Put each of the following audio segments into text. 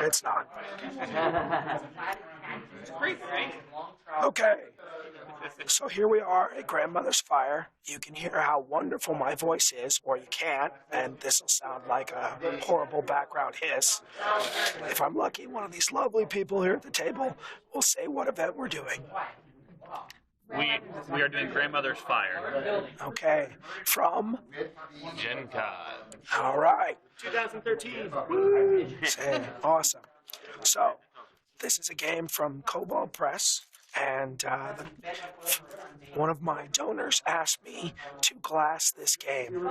It's not. It's great, right? Okay. So here we are at Grandmother's Fire. You can hear how wonderful my voice is, or you can't, and this will sound like a horrible background hiss. If I'm lucky, one of these lovely people here at the table will say what event we're doing. We are doing Grandmother's Fire. Okay. From? Gencon. All right. 2013. Awesome. So, this is a game from Kobold Press, and one of my donors asked me to glass this game.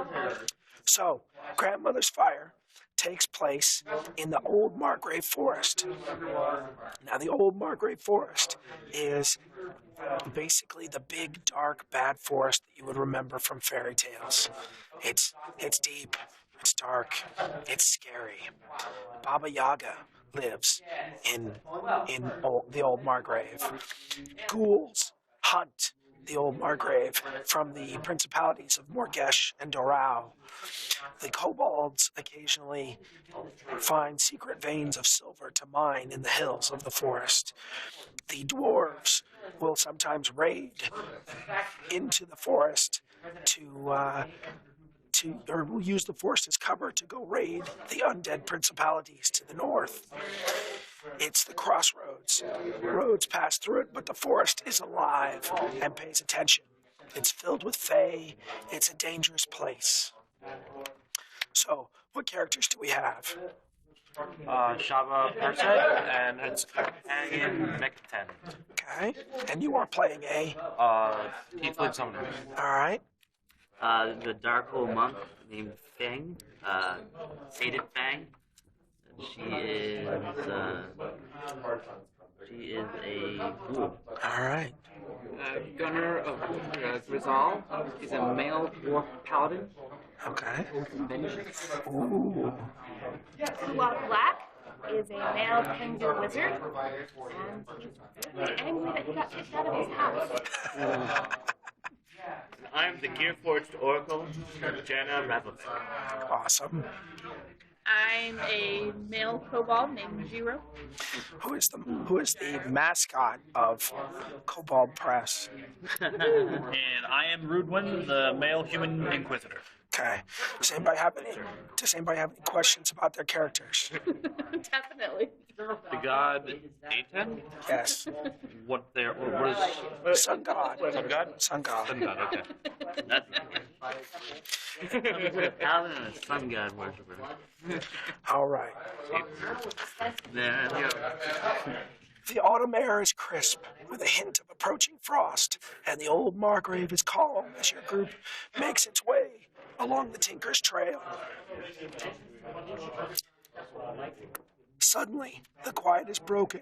So, Grandmother's Fire takes place in the Old Margrave Forest. Now, the Old Margrave Forest is basically the big, dark, bad forest that you would remember from fairy tales. It's deep, it's dark, it's scary. Baba Yaga lives in the Old Margrave. Ghouls hunt the Old Margrave from the principalities of Morgesh and Dorau. The kobolds occasionally find secret veins of silver to mine in the hills of the forest. The dwarves will sometimes raid into the forest or will use the forest as cover to go raid the undead principalities to the north. It's the crossroads. Roads pass through it, but the forest is alive and pays attention. It's filled with fae. It's a dangerous place. So, what characters do we have? Shava Perset, and it's Companion Mekten. Okay, and you are playing a? Tiefling Summoner. All right. The Dark Hole monk named Fang, Sated Fang. She is a ghoul. All right. Gunner of Grizal. He's a male dwarf paladin. Okay. Vengeance. Ooh. Kulak Black is a male Pengu wizard, and he's really angry that he got kicked out of his house. I'm the Gearforged Oracle, Jenna Ravelbeck. Awesome. I'm a male kobold named Jiro. Who is the mascot of Kobold Press? And I am Rudwin, the male human inquisitor. Okay. Does anybody have any questions about their characters? Definitely. The god Aten? Yes. What is Sun God. Sun god? Sun God. Sun god, okay. That's a paladin and a sun god worshiper. All right. There we go. The autumn air is crisp, with a hint of approaching frost, and the Old Margrave is calm as your group makes its way along the Tinker's Trail. Suddenly, the quiet is broken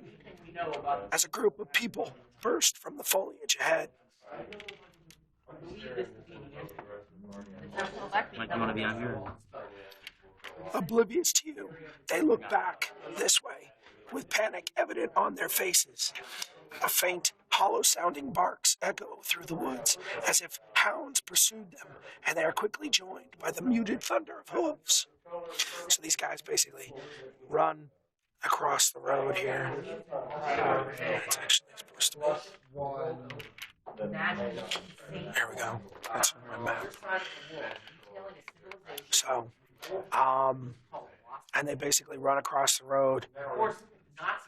as a group of people burst from the foliage ahead. Might you want to be on here? Oblivious to you, they look back this way, with panic evident on their faces. A faint, hollow-sounding barks echo through the woods as if hounds pursued them, and they are quickly joined by the muted thunder of hooves. So these guys basically run across the road here. It's actually supposed to be. There we go. That's on my map. So, and they basically run across the road,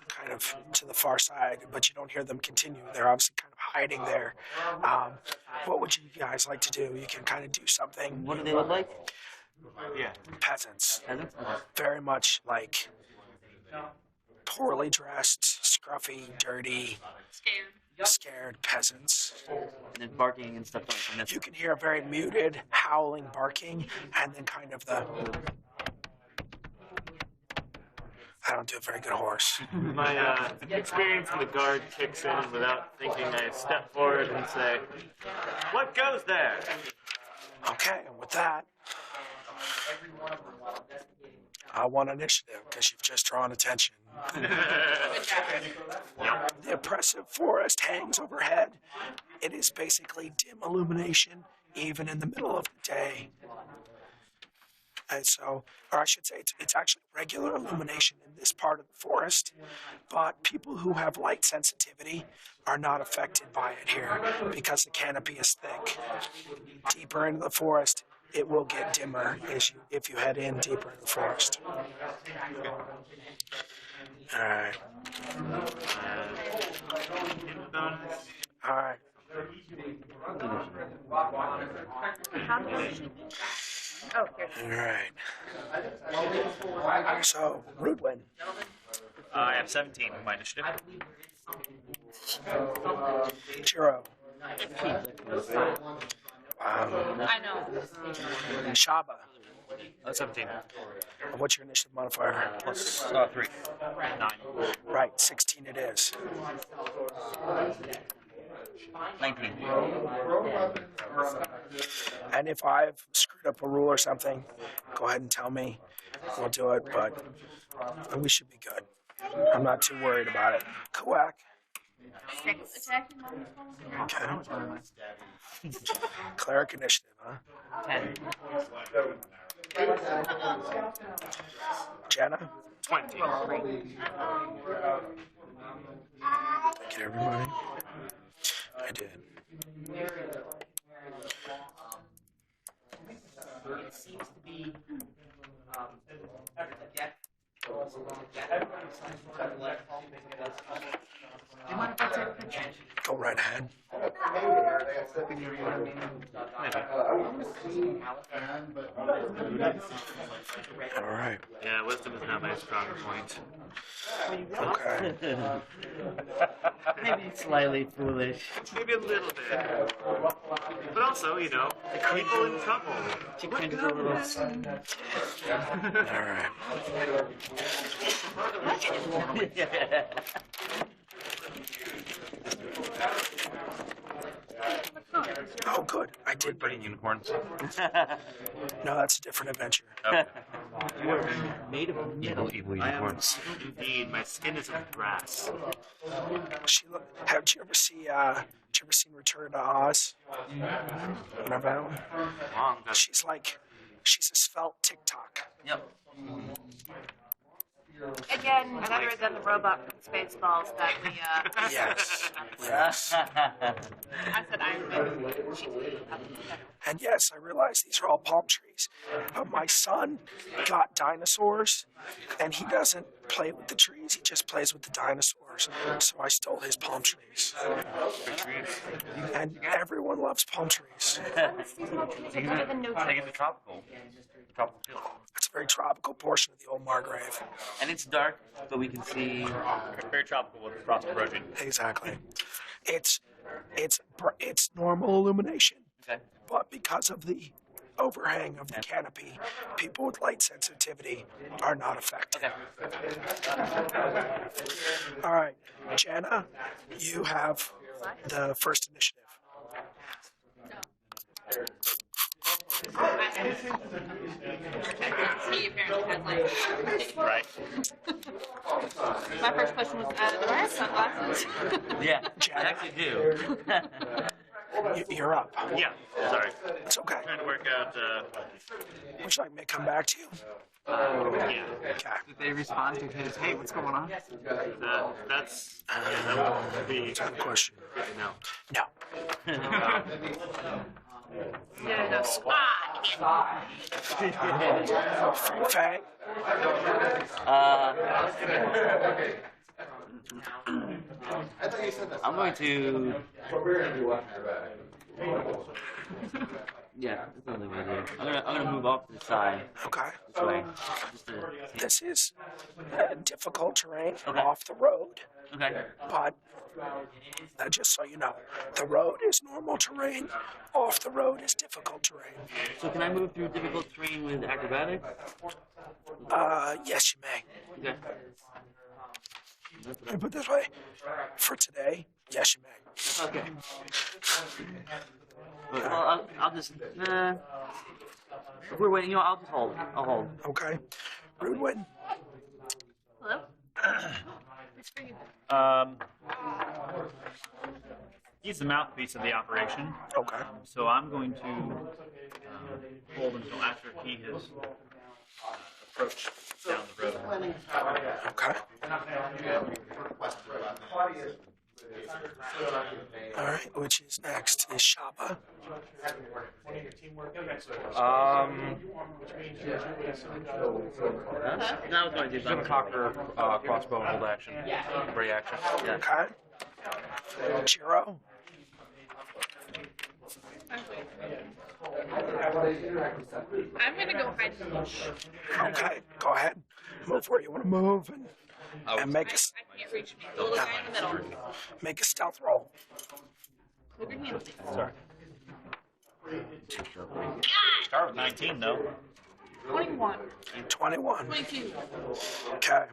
kind of to the far side, but you don't hear them continue. They're obviously kind of hiding there. What would you guys like to do? You can kind of do something. What do they look like? Yeah. Peasants. Peasants? Very much like poorly dressed, scruffy, dirty, scared peasants. And then barking and stuff like that. You can hear a very muted, howling barking, and then kind of the... I don't do a very good horse. My experience in the guard kicks in without thinking. I step forward and say, "What goes there?" Okay, and with that, I want initiative because you've just drawn attention. The oppressive forest hangs overhead. It is basically dim illumination, even in the middle of the day. And so, or I should say, it's actually regular illumination in this part of the forest, but people who have light sensitivity are not affected by it here because the canopy is thick. Deeper into the forest, it will get dimmer if you head in deeper into the forest. All right. All right. How does she? Oh, here. All right. So, Rudwin. I have 17 in my initiative. Jiro. I know. Shaba. 17. What's your initiative modifier? Plus 3. 9. Right, 16 it is. 19. And if I've screwed up a rule or something, go ahead and tell me. We'll do it, but we should be good. I'm not too worried about it. Kuwak. 6 attacking. Okay. Cleric initiative, huh? 10. Jenna? 20. Get everybody? I did. It seems to be. Do you mind if I take a picture? Go right ahead. All right. Yeah, wisdom is not my strong point. Okay. Maybe slightly foolish. Maybe a little bit. But also, you know, people in trouble. Chicken is a little. All right. Oh, good. I did bring unicorns. No, that's a different adventure. Okay. You are made of metal. Evil unicorns. Indeed, my skin is of brass. Did you ever seen Return to Oz? Remember that one? Long ago. She's a svelte TikTok. Yep. Again, better than the robot from Spaceballs that we, Yes. Yes. I said Iron Man. And yes, I realize these are all palm trees. But my son got dinosaurs, and he doesn't play with the trees, he just plays with the dinosaurs. So I stole his palm trees. And everyone loves palm trees. These palm trees are better than no I think trees. it's a tropical field. It's a very tropical portion of the old Margrave. And it's dark, but we can see. Very tropical with frost erosion. Exactly. It's normal illumination. Okay. But because of the overhang of the canopy, people with light sensitivity are not affected. Okay. All right, Jenna, you have the first initiative. He apparently has like. Right. My first question was, do I have sunglasses? Yeah, I actually do. You're up. Yeah. Sorry. It's okay. Trying to work out. Would you like me to come back to you? Yeah. Okay. Did they respond to his, hey, what's going on? That's. That would be Good question. good to know. No. No, squad. Fang? I'm going to. Yeah, that's the only way to do it. I'm gonna move off to the side Okay. this way. Just to, This is difficult terrain Okay. off the road, okay. but just so you know, the road is normal terrain, off the road is difficult terrain. So can I move through difficult terrain with acrobatics? Yes, you may. Okay. Let me put it this way. For today, yes, you may. Okay. Well, I'll just. If we're waiting, I'll just hold. I'll hold. Okay. Rudwin? Hello? It's for you. He's the mouthpiece of the operation. Okay. So I'm going to hold until after he has approached down the road. Okay. which is next, is Shaba. Now it's going to do Jim Cocker, crossbow, hold action, ready action. Yeah. Okay. Jiro. I'm gonna go hide in the bush. Okay, go ahead. Move where you want to move and make I can't reach me. The little guy in the middle. make a stealth roll. Move your hand, please. Sorry. Start with 19, though. 21. 21. 22. Okay.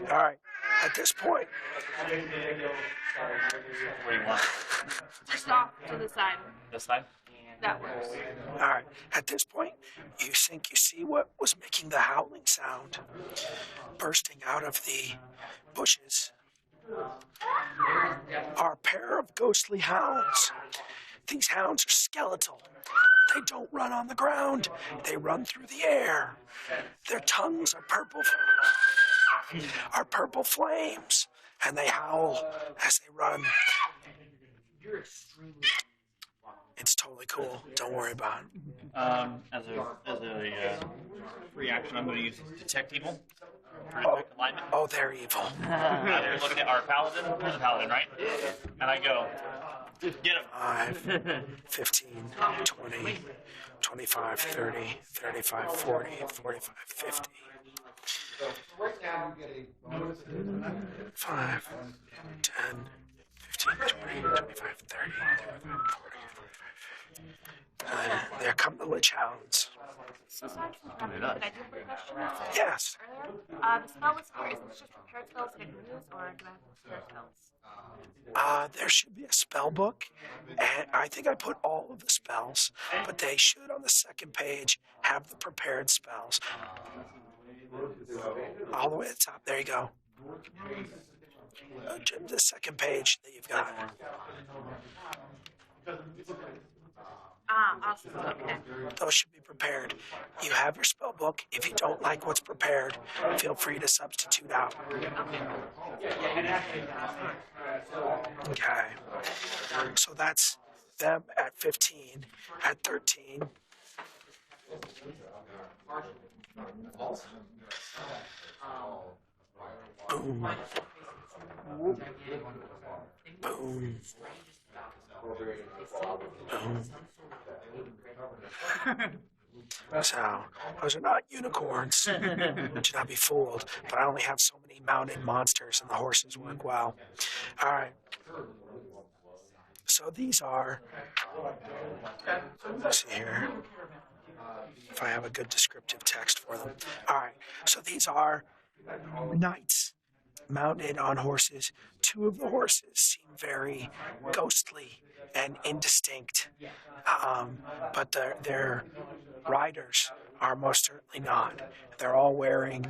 All right. At this point, What do you want? Just off to the side. This side? That works. all right. At this point, you think you see what was making the howling sound bursting out of the bushes are a pair of ghostly hounds. These hounds are skeletal. They don't run on the ground. They run through the air. Their tongues are purple flames, and they howl as they run. It's totally cool. Don't worry about it. As a free action, I'm going to use Detect Evil for Oh. detect alignment. Oh, they're evil. They're looking at our paladin. We're the paladin, right? And I go, get him. 5, 15, 20, 25, 30, 35, 40, 45, 50. 5, 10, 15, 20, 25, 30, 35, 40, 45. There come the Lich Hounds. So aside from that, did I do a quick question? Yes. Earlier, the spell list here, is this just prepared spells I can use, or do I have to prepare spells? There should be a spell book, and I think I put all of the spells, but they should on the second page have the prepared spells. All the way at the top. There you go. The second page that you've got. Ah, awesome. Okay. Those should be prepared. You have your spell book. If you don't like what's prepared, feel free to substitute out. Okay. So that's them at 15. At 13. Boom. Boom. Boom. So, those are not unicorns. Do not be fooled. But I only have so many mounted monsters, and the horses work well. All right. So these are. Let's see here. If I have a good descriptive text for them. All right. So these are knights mounted on horses. Two of the horses seem very ghostly and indistinct, but their riders are most certainly not. They're all wearing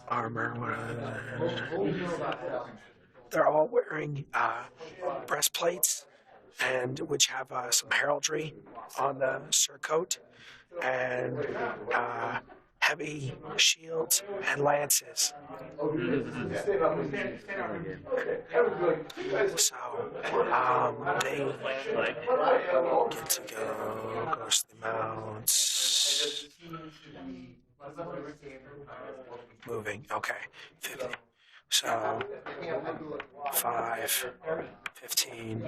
armor. They're all wearing breastplates, and which have some heraldry on the surcoat, and heavy shields and lances. So they get to go ghostly mounts. Moving. Okay. 50. So 5, 15,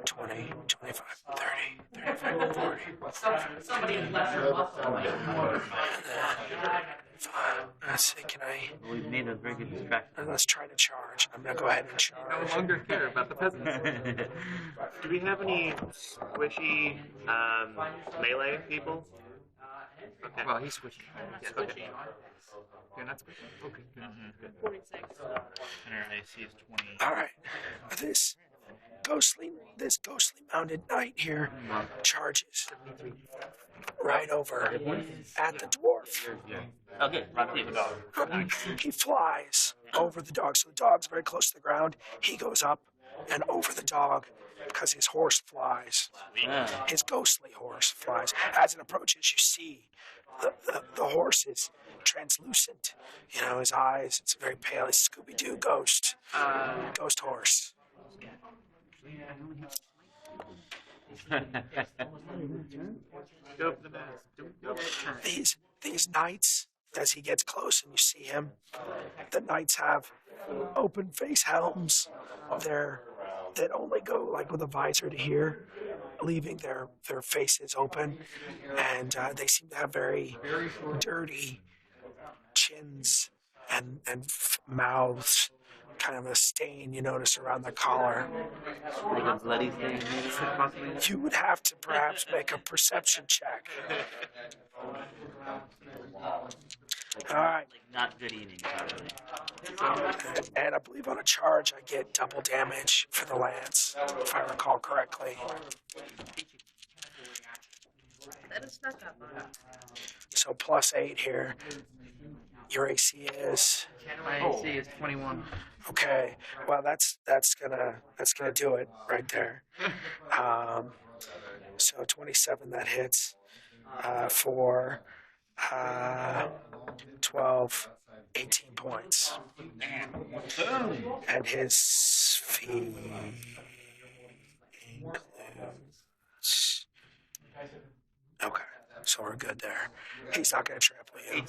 20, 25, 30, 35, 40. Let's see, can I? We've made a very good distraction. Let's try to charge. I'm going to go ahead and charge. No longer care about the peasants. Do we have any squishy melee people? Okay. Well, he's switching. Yeah, okay. You're not switching? Okay, good. 46. And our AC is 20. All right. This ghostly mounted knight here charges right over at the dwarf. Okay, Run with the dog. He flies over the dog. So the dog's very close to the ground. He goes up and over the dog because his horse flies. His ghostly horse flies. As it approaches, you see the horses translucent. You know, his eyes, it's very pale. He's Scooby-Doo ghost. Ghost horse. These knights, as he gets close and you see him, the knights have open face helms. That only go like with a visor to here, leaving their faces open, and they seem to have very dirty chins and mouths, kind of a stain you notice around the collar. Like a bloody thing. You would have to perhaps make a perception check. All right. Like not good eating. And I believe on a charge I get double damage for the lance, if I recall correctly. That is snuck up on. So +8 here. Your AC is My AC is 21. okay. Well, that's gonna do it right there. So 27 that hits for 12, 18 points. And his fee includes. Okay, so we're good there. He's not going to trample you.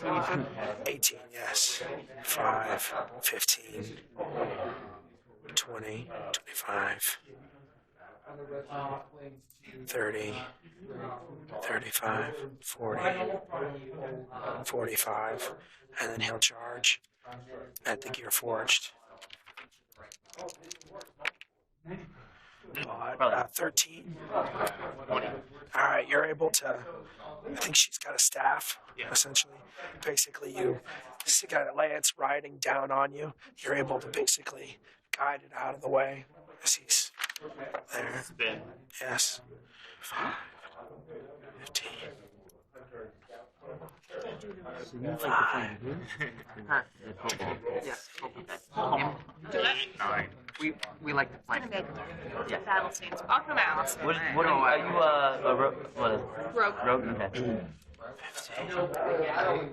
18, yes. 5, 15, 20, 25, 30, 35, 40, 45, and then he'll charge at the Gear Forged. But 13. All right, you're able to. I think she's got a staff, essentially. Basically, you got a lance riding down on you. You're able to basically guide it out of the way as he's there. Spin. Yes. 5, 15. So you like to find who? The kobold. Yes. Him. We like to Gonna flank. make a battle scene. So I'll come out. What are you Rogue. rogue? Okay.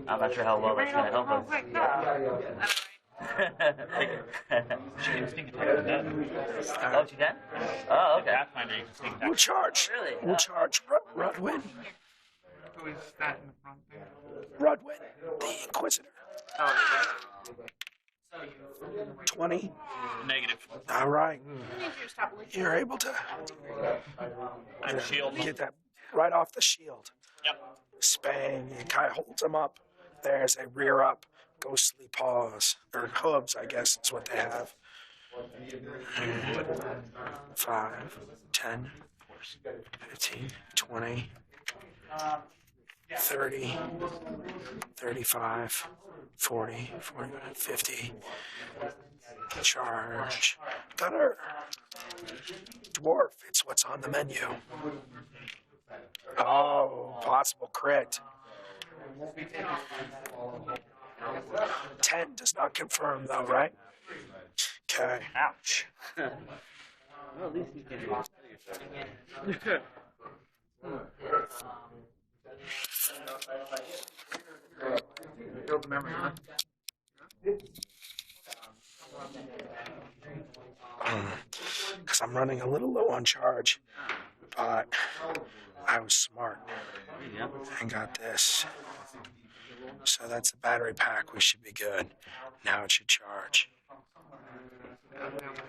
I'm not sure how well that's gonna help us. She can sneak attack with that. Oh, she can? Oh, okay. Pathfinder, you can sneak attack. We'll charge. Really? We'll charge Rudwin. Who is that in the front there? Rudwin, the Inquisitor. Oh, 20. Negative. All right. I need you to stop looking. You're able to Shield. get that right off the shield. Yep. Spang, and kind of holds him up. There's a rear up, ghostly paws, or hooves, I guess is what they have. 5, 10, 15, 20, 30, 35, 40, 45, 50. Charge. Gunner. Dwarf, it's what's on the menu. Oh, possible crit. 10 does not confirm, though, right? Okay. Ouch. Well, at least you can. build the memory, huh? Because I'm running a little low on charge, but I was smart and got this. So that's the battery pack. We should be good. Now it should charge.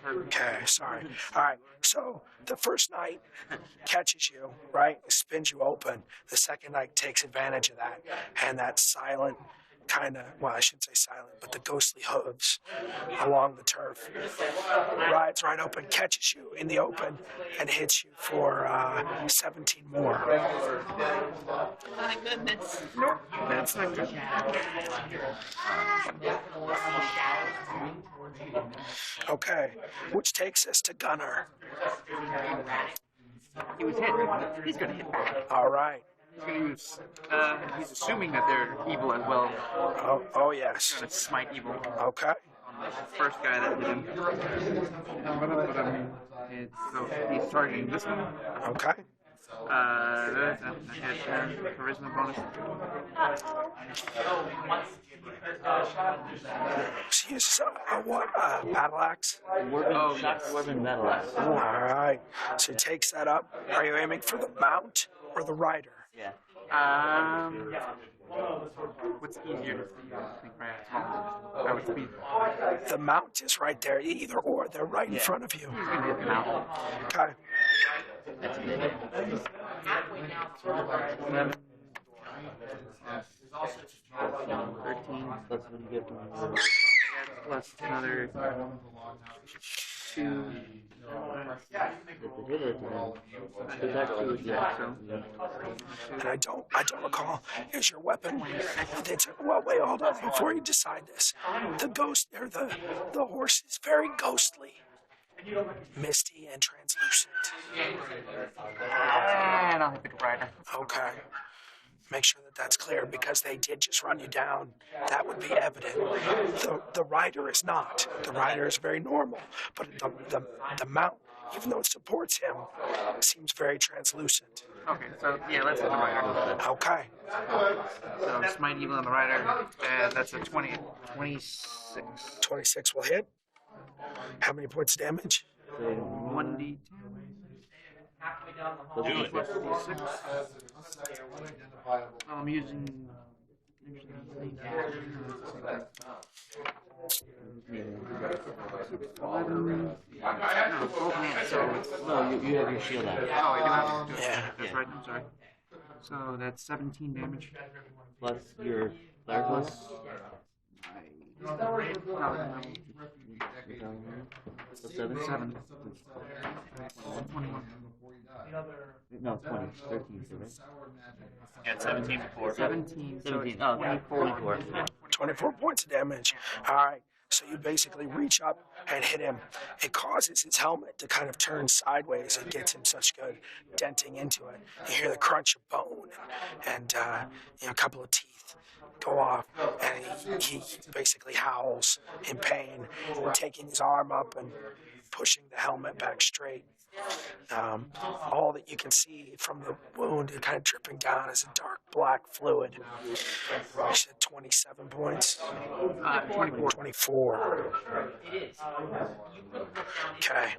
Okay, sorry. All right, so the first night catches you, right? Spins you open. The second night takes advantage of that. And that silent kind of, well, I shouldn't say silent, but the ghostly hooves along the turf rides right open, catches you in the open, and hits you for 17 more. My goodness. That's not good. Okay, which takes us to Gunner. He was hit. He's gonna hit back. All right. He's gonna use. He's assuming that they're evil as well. Oh yes. Gonna smite evil Okay. on the first guy that hit him. So he's targeting this one. Okay. I had charisma bonus. She uses a what? Battle axe? Dwarven battle axe. All right. So he takes that up. Are you aiming for the mount or the rider? Yeah. What's easier to see? I think right. That would be. The mount is right there. Either or. They're right in front of you. Okay. That's a good. 11, 13 plus when you get one. plus another 2. And I don't recall. Here's your weapon. Well, wait, hold on. Before you decide this, the ghost or the horse is very ghostly, misty and translucent. And I'll hit the rider. Okay. Make sure that that's clear because they did just run you down. That would be evident. The rider is not. The rider is very normal, but the mount, even though it supports him, seems very translucent. Okay, so yeah, let's hit the rider. Okay. So smite evil on the rider, and that's a 26. 26 will hit. How many points of damage? 1d10. Plus d6. I'm using. No, you have your shield out. Oh, I do have to do it. Yeah. That's right, I'm sorry. So that's 17 damage. Plus your cleric plus. Plus 7. 21. No, 20. 13, so right? Yeah, 17 before. 17. 17. Oh, 24. 24 points of damage. All right. So you basically reach up and hit him. It causes his helmet to kind of turn sideways and gets him such good denting into it. You hear the crunch of bone and a couple of teeth go off, and he basically howls in pain, taking his arm up and pushing the helmet back straight. All that you can see from the wound kind of dripping down is a dark black fluid. You said 27 points? 24. 24. Okay.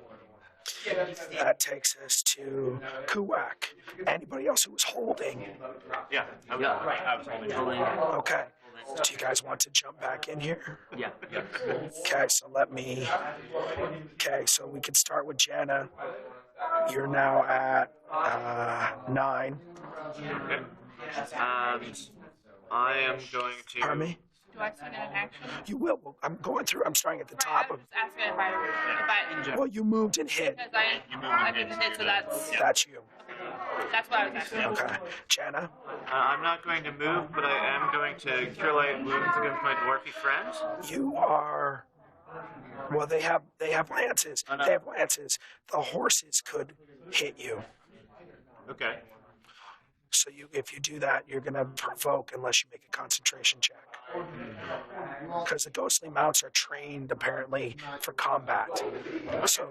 That takes us to Kuwak. Anybody else who was holding? Yeah, I was holding. Okay. Do you guys want to jump back in here? Yeah. Okay, so so we can start with Jana. You're now at 9. And I am going to. Pardon me? Do I swing in an action? You will. Well, I'm going through. I'm starting at the Right, top I of. was just asking if I Well, you moved and hid. because I moved and hit, so That's you. that's what I was asking. Okay. Jana? I'm not going to move, but I am going to cure light wounds against my dwarfy friend. You are. Well, they have lances. Oh, no. They have lances. The horses could hit you. Okay. So if you do that, you're going to provoke unless you make a concentration check. Because the ghostly mounts are trained, apparently, for combat. So,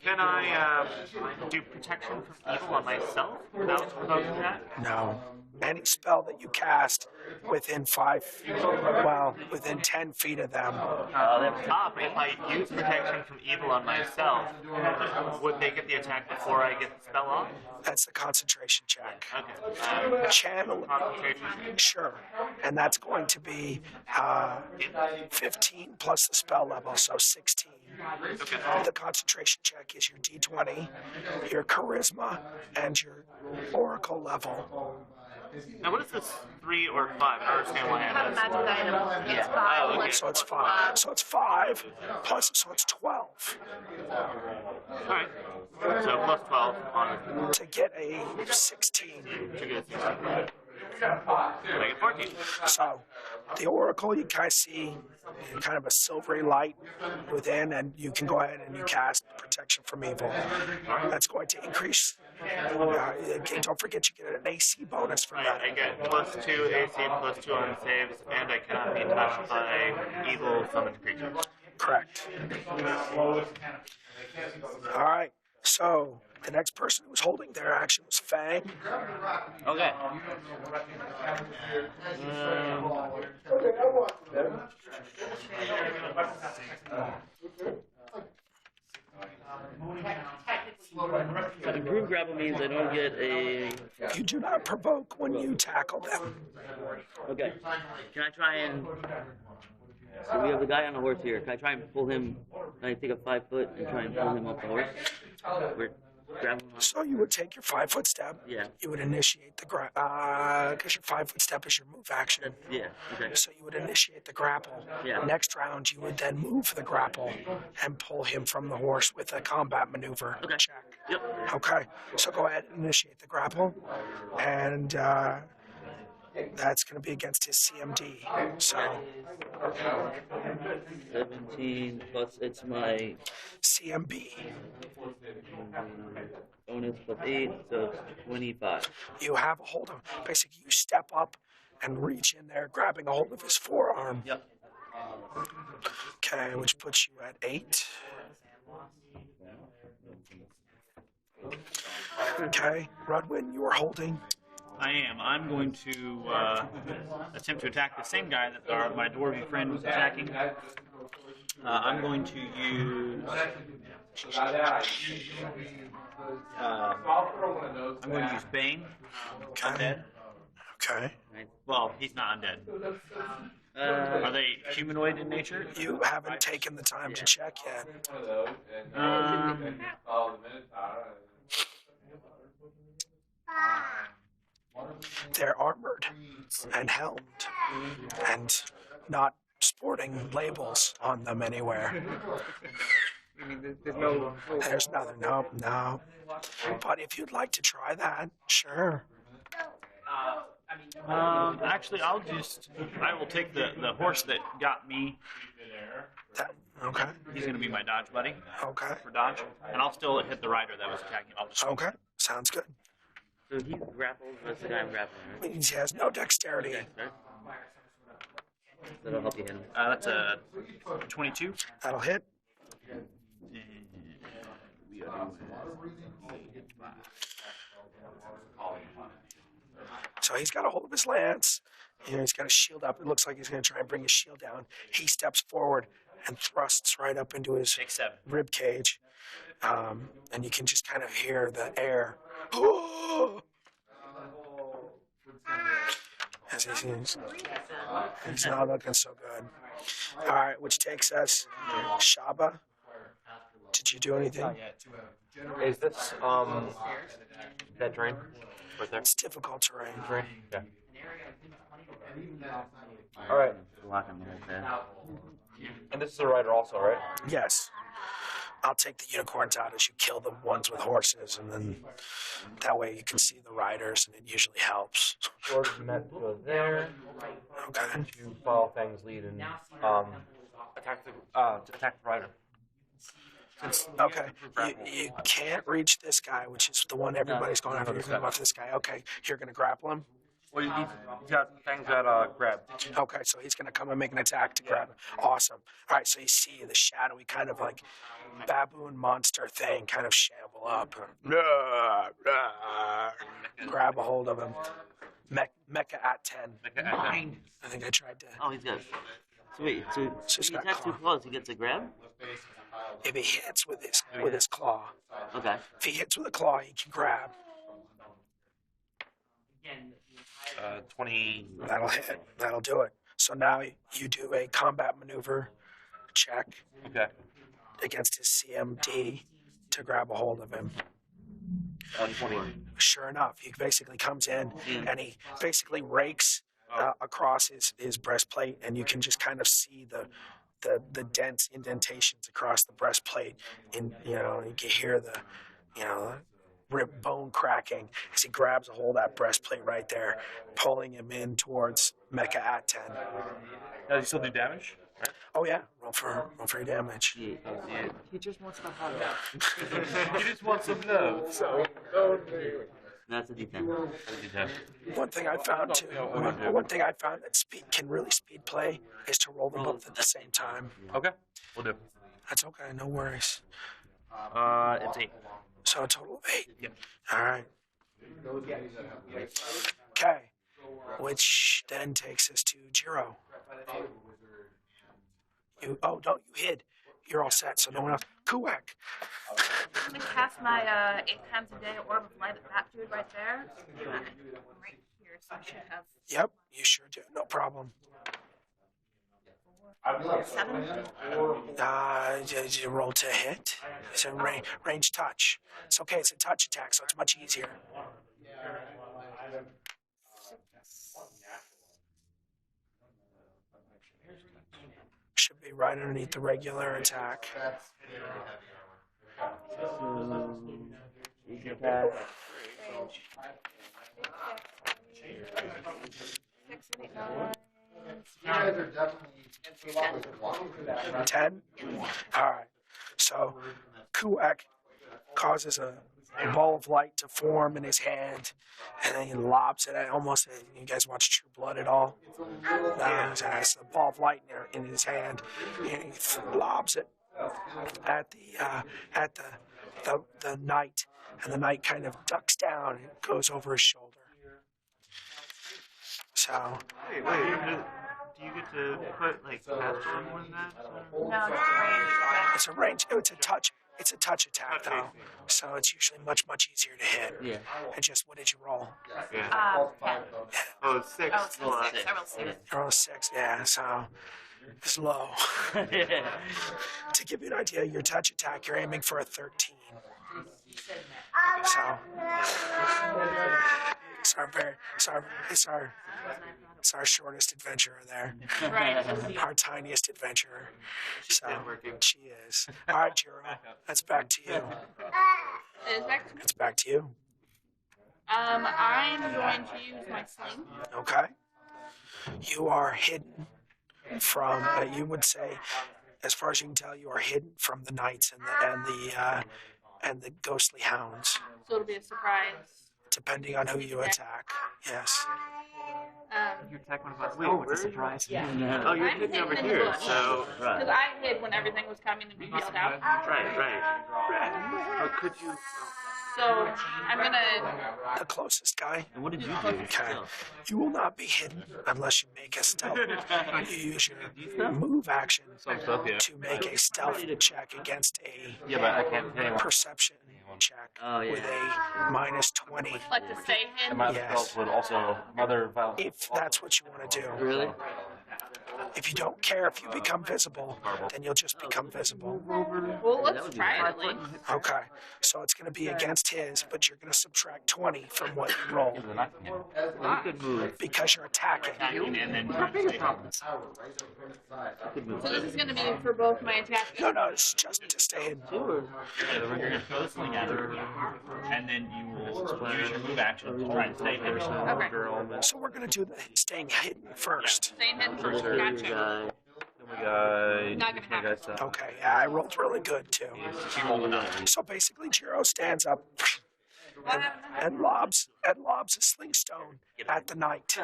Can I do protection from evil on myself without provoking that? no. Any spell that you cast within 10 feet of them, Top, if I use protection from evil on myself, would they get the attack before I get the spell off? that's the concentration check. Okay. Channel, Concentration. sure. And that's going to be 15 plus the spell level, so 16. Okay. The concentration check is your D20, your charisma, and your oracle level. Now, what is this 3 or 5? I don't understand why I Have a have this. magic item. It's Yeah. 5. Oh, okay. So it's 5. So it's 5 plus, so it's 12 Alright. So plus 12 on to get a 16. to get 16. Make it 14. So the oracle, you kind of see kind of a silvery light within, and you can go ahead and you cast protection from evil. That's going to increase. Don't forget you get an AC bonus from that. I get plus 2 AC, plus 2 on saves, and I cannot be touched by evil summoned creatures. Correct. All right. So the next person who was holding their action was Fang. Okay. Improved grapple means I don't get a. You do not provoke when you tackle them. Okay. Can I try and? So we have the guy on the horse here. Can I try and pull him? Can I take a 5 foot and try and pull him off the horse? We're grabbing him. So you would take your 5-foot step. Yeah. You would initiate the because your 5-foot step is your move action. Yeah. Okay. So you would initiate the grapple. Yeah. Next round, you would then move the grapple and pull him from the horse with a combat maneuver Okay. check. Yep. Okay. So go ahead and initiate the grapple, and that's going to be against his CMD. So 17 plus it's my CMB. bonus plus 8, so 25. You have a hold of. Basically, you step up and reach in there, grabbing a hold of his forearm. Yep. Okay, which puts you at 8. Okay, Rudwin, you are holding. I am. I'm going to attempt to attack the same guy that my dwarven friend was attacking. I'm going to use. I'm going to use Bane. Undead. Okay. Well, he's not undead. Are they humanoid in nature? You haven't taken the time to check yet. They're armored and helmed and not sporting labels on them anywhere. I mean, there's no. There's nothing. No. But if you'd like to try that, sure. Actually, I will take the horse that got me. Okay. He's going to be my dodge buddy Okay. for dodge. And I'll still hit the rider that was attacking. I'll just Okay. Sounds good. So he grapples. That's the guy I'm grappling, right? Means he has no dexterity. Okay, right? That'll help you hit him. that's a 22. That'll hit. So he's got a hold of his lance. He's got his shield up. It looks like he's going to try and bring his shield down. He steps forward and thrusts right up into his Take 7. rib cage. And you can just kind of hear the air. As he's not looking so good. All right, which takes us, Shaba. Did you do anything? Is this that drain right there? It's difficult terrain. Drain. Yeah. All right. Lock him right there. And this is a rider also, right? Yes. I'll take the unicorns out as you kill the ones with horses, and then that way you can see the riders, and it usually helps. George meant to go there. Okay. To follow Fang's lead and attack the rider. Okay. You can't reach this guy, which is the one everybody's going after. You're going to go after this guy. Okay. You're going to grapple him. Well, he's got Fang's got grab. Okay, so he's going to come and make an attack to grab him. Awesome. All right, so you see the shadowy kind of like baboon monster thing kind of shamble up. Grab a hold of him. Mecha at 10. Mine. I think I tried to. Oh, he's got. So wait, so So he's if he got attacks too claw. close, he gets a grab? If he hits with his claw. Okay. If he hits with a claw, he can grab. 20. That'll hit. That'll do it. So now you do a combat maneuver check Okay. against his CMD to grab a hold of him. 20. Sure enough, he basically comes in and he basically rakes across his breastplate, and you can just kind of see the dents, indentations across the breastplate. And you can hear the rib bone cracking as he grabs a hold of that breastplate right there, pulling him in towards Mecha at 10. Does he still do damage? Oh yeah, roll for your damage. Yeah. He just wants to hug. He just wants some love. So. That's a D10. One thing I found too. One thing I found that can really speed play is to roll them both at the same time. Okay. We'll do. That's okay, no worries. It's 8. So a total of 8. Yep. All right. Okay. Which then takes us to Jiro. You you hid. You're all set, so no one else. Kuwak. I'm gonna cast my 8 times a day orb of light at that dude right there. Right here, so I should have Yep, you sure do. No problem. 7. Did you roll to hit? It's a range touch. It's okay. It's a touch attack, so it's much easier. Should be right underneath the regular attack. You can attack. 6, 8, 9. 10? Alright. So, Kuwak causes a ball of light to form in his hand, and then he lobs it at almost. You guys watch True Blood at all? No, he has a ball of light in his hand, and he lobs it at the knight, and the knight kind of ducks down and goes over his shoulder. So, Wait. Do you get to put like faster on one of that? No, it's range. it's a range. It's a touch. It's a touch attack though, so it's usually much easier to hit. Yeah. And just what did you roll? Yeah. 10. Oh, it's 6. Oh, it's 6. I rolled 6. You rolled a 6. Yeah, so it's low. To give you an idea, your touch attack, you're aiming for a 13. So it's our shortest adventurer there. Right. Our tiniest adventurer. So been working. she is. All right, Jiro, that's back to you. It is back to me. It's back to you. I'm going to use my sling. Okay. You are hidden from. You would say, as far as you can tell, you are hidden from the knights and the ghostly hounds, So it'll be a surprise. depending on who you attack. Yes. You attack one of us. Wait, Oh, it's a where? surprise. Oh, you're I'm hidden over hidden in the here, bush. so. Because I hid when everything was coming and being yelled out. Right. Or could you. So I'm gonna. The closest guy. And what did you do? Okay. You will not be hidden unless you make a stealth. You use your move action to make a stealth check against a Yeah, but I can't hit anyone. perception check Oh, yeah. with a minus 20. Like to stay And hidden. my Yes. spells would also mother violence. If that's what you want to do. Really? If you don't care if you become visible, then you'll just become visible. Well, that let's would be try it fun. at least. Okay. So it's going to be against his, but you're going to subtract 20 from what you roll Then I can hit. You could move. because you're attacking. Attacking and then trying to stay hidden. You could move. So this is gonna be for both my attack. No, it's just to stay hidden. Sure. Yeah, you're going to throw the sling at her, and then you will use your move action to try and stay hidden. Okay. So we're going to do the staying hidden first. Staying hidden first. Your Gotcha. guy. Then we got. Not gonna happen. Okay, yeah, I rolled really good too. She rolled a 9. So basically, Jiro stands up and lobs a sling stone at the knight.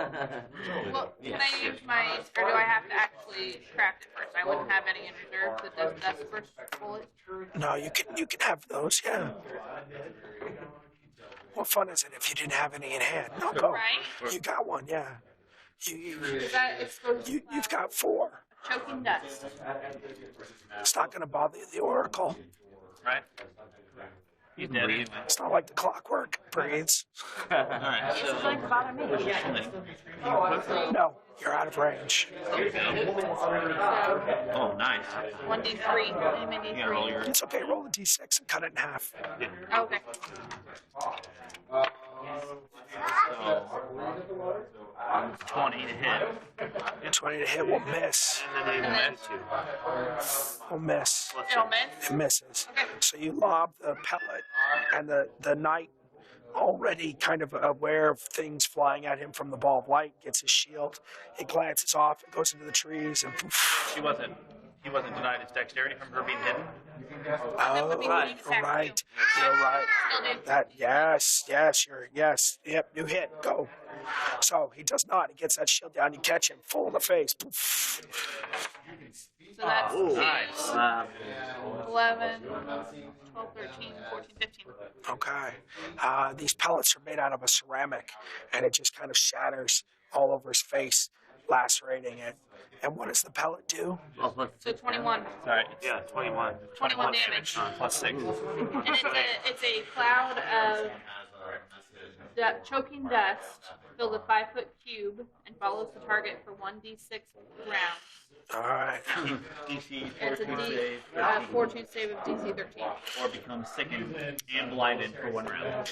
Well, can I use my, or do I have to actually craft it first? I wouldn't have any in reserve that does that's the first bullet. No, you can have those, yeah. What fun is it if you didn't have any in hand? No, go. Right? You got one, yeah. Is that exposed to You've got 4. choking dust? It's not going to bother the oracle. Right? He's dead anyway. It's not like the clockwork breathes. Alright, It's so. going to bother me. No, you're out of range. Oh, nice. 1d3. Name You gotta roll your. It's okay. Roll a d6 and cut it in half. Okay. So, 20 to hit. 20 to hit will miss. And then And then Will miss. it'll miss. It misses. Okay. So you lob the pellet, and the knight, already kind of aware of things flying at him from the ball of light, gets his shield. It glances off. It goes into the trees, and poof. He wasn't denied his dexterity from her being hidden. Oh, would be right. the attack Right. too. You're right. Still did. That yes. Yep. You hit. Go. So he does not. He gets that shield down. You catch him full in the face. Poof. So that's Nice. 11, 12, 13, 14, 15. Okay. These pellets are made out of a ceramic, and it just kind of shatters all over his face, lacerating it. And what does the pellet do? Oh, plus So 21. Sorry. Yeah, 21. 21 damage. Plus 6. And it's a cloud of choking dust fills a 5-foot cube and follows the target for 1d6 rounds. All right. DC It's a fortitude save of DC 13. or become sickened and blinded for 1 round.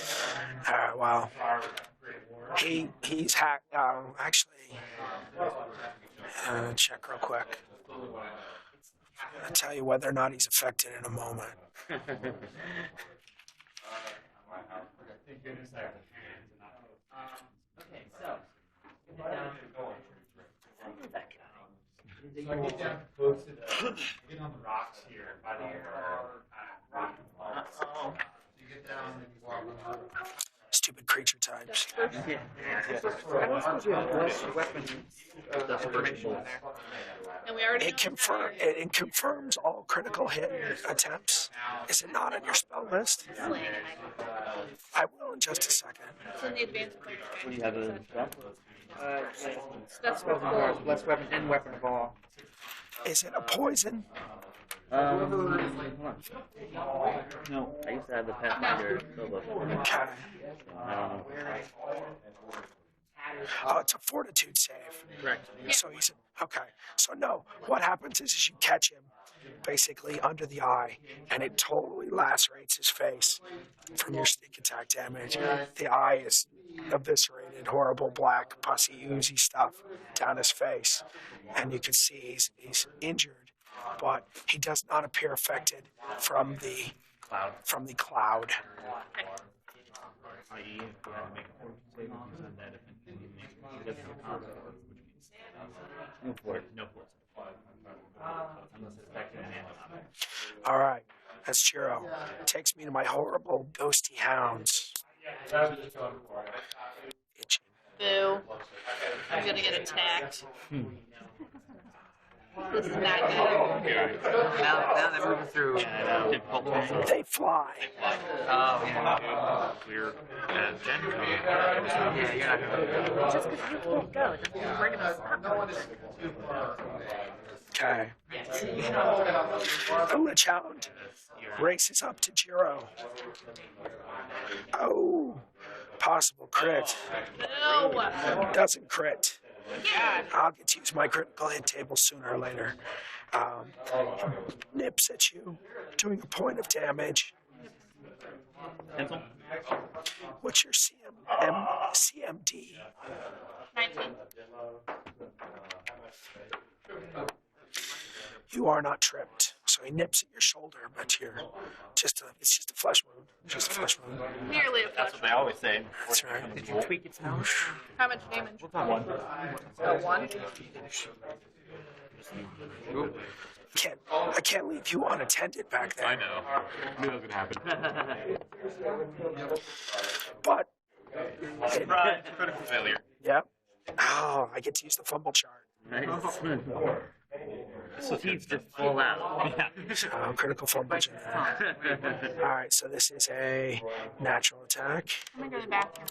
All right. Well, he's hacked. Actually, check real quick. I'll tell you whether or not he's affected in a moment. Stupid creature types. I don't suppose you have less weapon information in there. And we already It confirms all critical hit attempts. Is it not on your spell list? I will in just a second. It's in the advanced player What do you have in spell? That's for Or less weapon and weapon of all. Is it a poison? Hold on. No, I used to have the Pathfinder spellbook. Okay. I don't know. Oh, it's a fortitude save. Correct. So he's okay. So no, what happens is you catch him basically under the eye, and it totally lacerates his face from your sneak attack damage. The eye is eviscerated, horrible black, pussy, oozy stuff down his face, and you can see he's injured, but he does not appear affected from the cloud. I.e., if you had to make a fortitude save, you said that if it doesn't have consequences, which means No fort. no force. Unless it's affected and not. All right, that's Chiro. Takes me to my horrible ghosty hounds. Itching. Boo. I'm gonna get attacked. This is not good. Now they're moving through. They fly. Oh, yeah. We're Gencon. Yeah, you're not gonna. Just because you can't go, it doesn't mean we're gonna stop. Okay. The Lich Hound races up to Jiro. Oh, possible crit. No! Doesn't crit. I'll get to use my critical hit table sooner or later. Nips at you, doing a point of damage. Pencil? What's your CMD? 19. You are not tripped. So he nips at your shoulder, but it's just a flesh wound. Just a flesh wound. Nearly a That's flesh what they always say. That's right. Did you tweak its nose? How much damage? 1. Oh, 1? I can't leave you unattended back there. I know. Knew that was gonna happen. But Surprise! Critical failure. yeah. Oh, I get to use the fumble chart. Nice. So teeth just fall out. So critical fumble chart. All right, so this is a natural attack. I'm gonna go to the bathroom.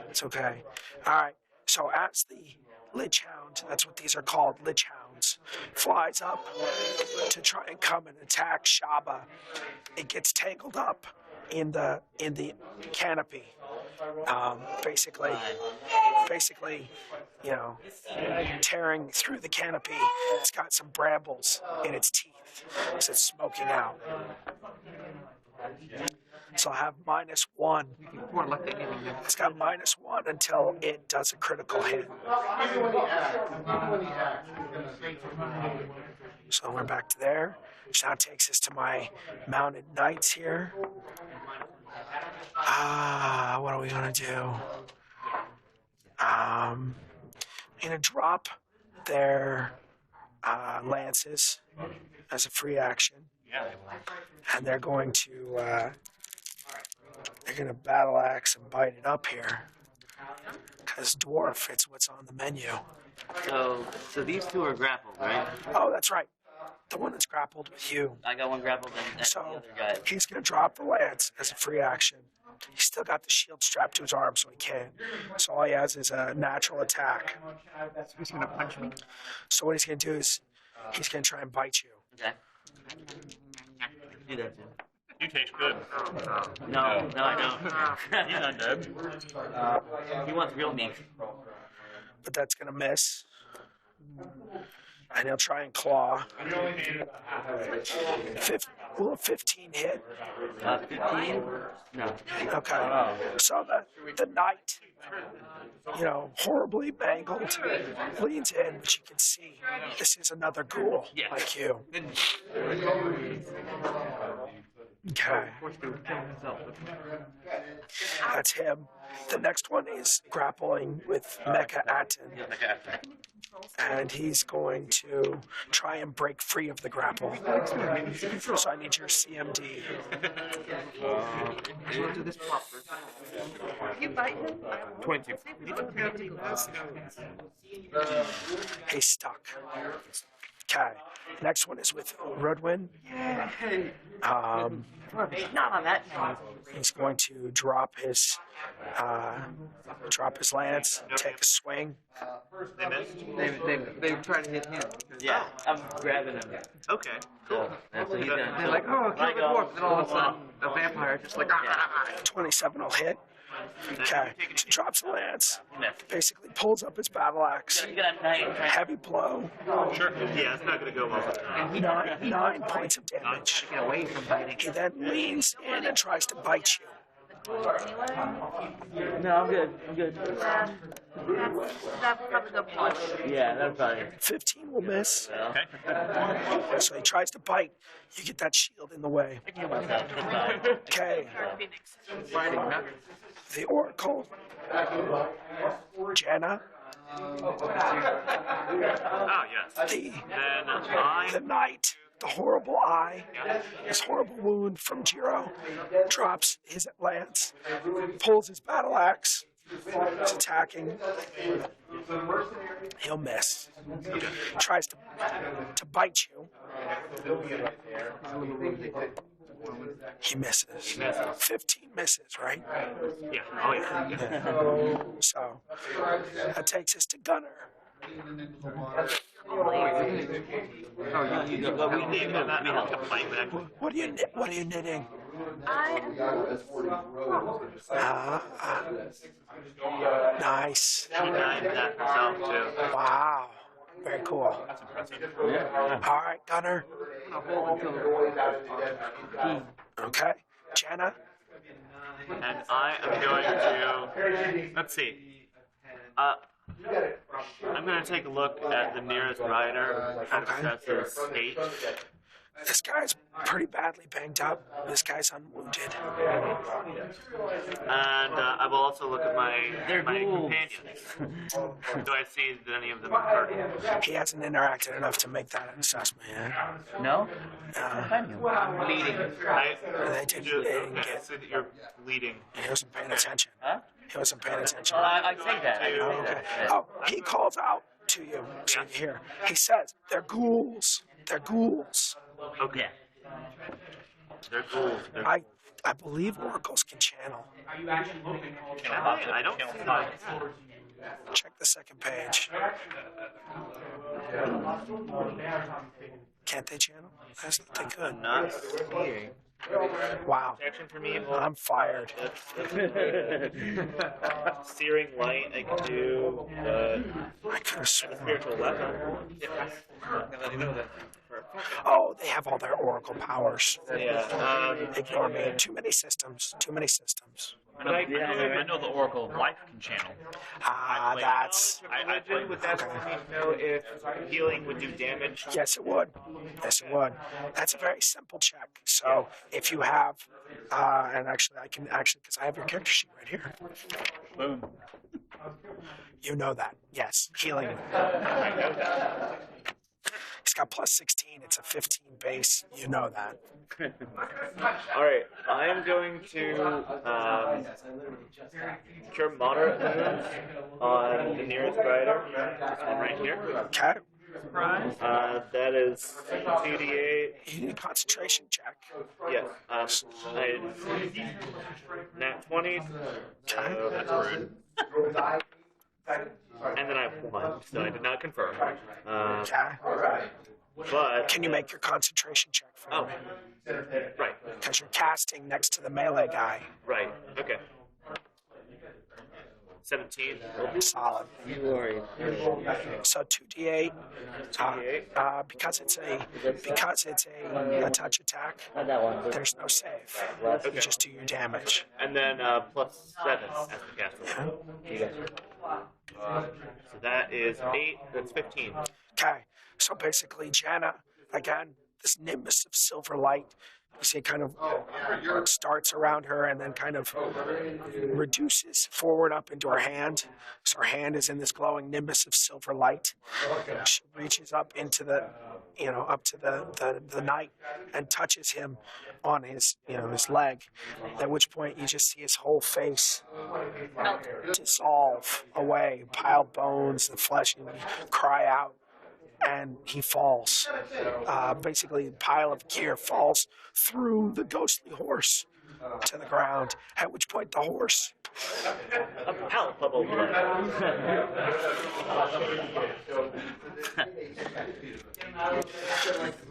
It's okay. All right. So as the Lich Hound, that's what these are called, Lich Hounds, flies up to try and come and attack Shaba, it gets tangled up in the canopy. Basically, you know, tearing through the canopy. It's got some brambles in its teeth, so it's smoking out. So I'll have -1. More like that anything. It's got -1 until it does a critical hit. So we're back to there, which now takes us to my mounted knights here. What are we gonna do? I'm gonna drop their lances as a free action, and they're going to battle axe and bite it up here. Because dwarf, it's what's on the menu. So these two are grappled, right? Oh, that's right. the one that's grappled with you. I got one grappled and the So other guy. he's going to drop the lance as a free action. He's still got the shield strapped to his arm, so he can't. So all he has is a natural attack. He's gonna punch me. So what he's going to do is he's going to try and bite you. Okay. Do that too. You taste good. No, I don't. He's undead. He wants real meat. But that's going to miss. And he'll try and claw. Will a 15 hit? 15? No. Okay. So the knight, horribly mangled, leans in, but you can see this is another ghoul like you. Okay. That's him. The next one is grappling with Mecha Atten. And he's going to try and break free of the grapple. So I need your CMD. We'll do this proper. You bite him? 22. He's stuck. Okay. Next one is with Rudwin. Not on that. He's going to drop his lance, take a swing. They missed? They tried to hit him. Yeah, I'm grabbing him. Okay, cool. That's what he's done. They're like, oh, kill the dwarf. And then all of a sudden, a vampire just like, 27 will hit. Okay. So drops the lance. Missed. Basically pulls up his battle axe. You got a knife. Heavy blow. Sure. Yeah, it's not going to go well. 9 points of damage. get away from biting. He then leans in and tries to bite you. No, I'm good. I'm good. That would probably go punch. Yeah, that's probably. 15 will miss. Okay. So he tries to bite. You get that shield in the way. I heal myself. It's fine. Okay. Phoenix. Biting, huh? The Oracle. Jenna. Oh, yes. The Then knight. The horrible eye. His horrible wound from Jiro. Drops his lance. Pulls his battle axe. He's attacking. He'll miss. Tries to bite you. He misses. 15 misses, right? yeah. Oh, yeah. So that takes us to Gunner. Oh, you go. We need I'm not complaining, but What are you knitting? I Nice. she died that herself, too. Wow. Very cool. That's impressive. All right, Gunner. Okay. Jenna. And I am going to, let's see. I'm going to take a look at the nearest rider and assess his state. This guy's pretty badly banged up. This guy's unwounded. And I will also look at my ghouls. companions. Do I see that any of them are hurt? He hasn't interacted enough to make that an assessment yet. No? Bleeding. They didn't Okay, get. so that you're bleeding. He wasn't paying attention. Huh? He wasn't paying attention. I say that. I Oh, say okay. that. Oh, he calls out to you, so you hear. He says, "They're ghouls. They're ghouls." Okay. They're cool. They're, I believe oracles can channel. I don't see that. Check the second page. Can't they channel? I thought they could. Not seeing. Wow. Action for me. I'm fired. Searing light. I can do I could have sworn. spiritual weapon. Oh, they have all their oracle powers. Yeah. Ignore me. Too many systems. Too many systems. I know the Oracle of Life can channel. Ah, that's. I played with that for me to know if healing would do damage. Yes, it would. Yes, it would. That's a very simple check. So if you have, and actually, because I have your character sheet right here. Boom. You know that. Yes, healing. He's got plus 16. It's a 15 base. You know that. Alright, I am going to cure moderate wounds on the nearest rider. This one right here. Okay. Surprise. That is 2d8. You need a concentration check. Yes. I nat 20. So that's rude. And then I have 1, so I did not confirm. Okay. But Can you make your concentration check for oh, me? right, Because you're casting next to the melee guy. right, okay. 17. Solid. You are a So 2d8. 2d8. Because it's a touch attack. not that one. But There's no save. last You just do your damage. And then plus 7 as the caster. you got So that is 8. That's 15. Okay. So basically, Jenna, again, this nimbus of silver light, you see it kind of starts around her and then kind of reduces forward up into her hand. So her hand is in this glowing nimbus of silver light. She reaches up into the, up to the knight and touches him on his, his leg. At which point you just see his whole face dissolve away, piled bones, the flesh, and cry out. And he falls. Basically, a pile of gear falls through the ghostly horse to the ground, at which point the horse Ow, bubble.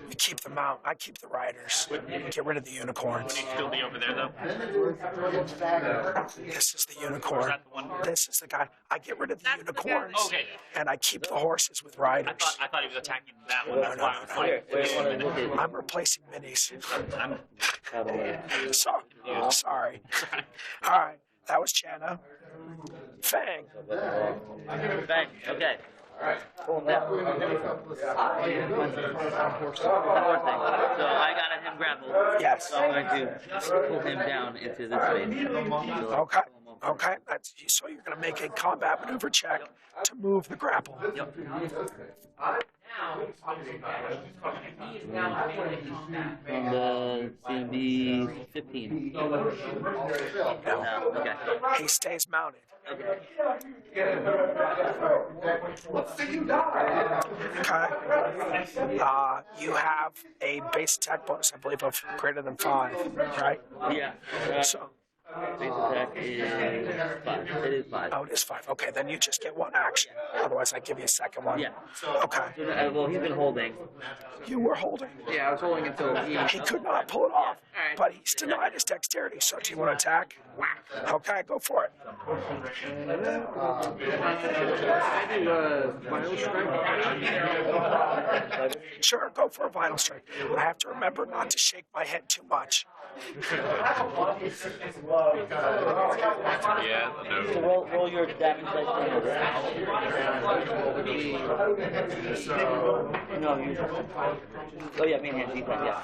you keep the mount. I keep the riders. Get rid of the unicorns. Would he still be over there though? This is the unicorn. that the one? This is the guy. I get rid of the That's the guy. unicorns. Okay. And I keep the horses with riders. I thought he was attacking that one. That's why I was like, Where do you want to look at? I'm replacing minis. I'm Sorry. All right. That was Jenna. Fang. Bang. Okay. Pull him down. One more thing. So I got him grappled. Yes. So I'm going to pull him down into this space. So Okay. Okay. So you're going to make a combat maneuver check to move the grapple. Yep. And it's going to be 15. No, okay. He stays mounted. Okay. Okay. You have a base attack bonus, I believe, of greater than 5, right? Yeah. So, Base attack is 5. It is 5. oh, it is 5. Okay, then you just get one action. Otherwise, I give you a second one. Yeah. Okay. Well, he's been holding. You were holding. Yeah, I was holding until he. He could not pull it off, Alright. but he's denied his dexterity. So, do you want to attack? Okay, go for it. I do vital strike. Sure, go for a vital strike. I have to remember not to shake my head too much. Yeah, So roll your damage dice. No, you. Oh yeah, main hand defense. Yeah.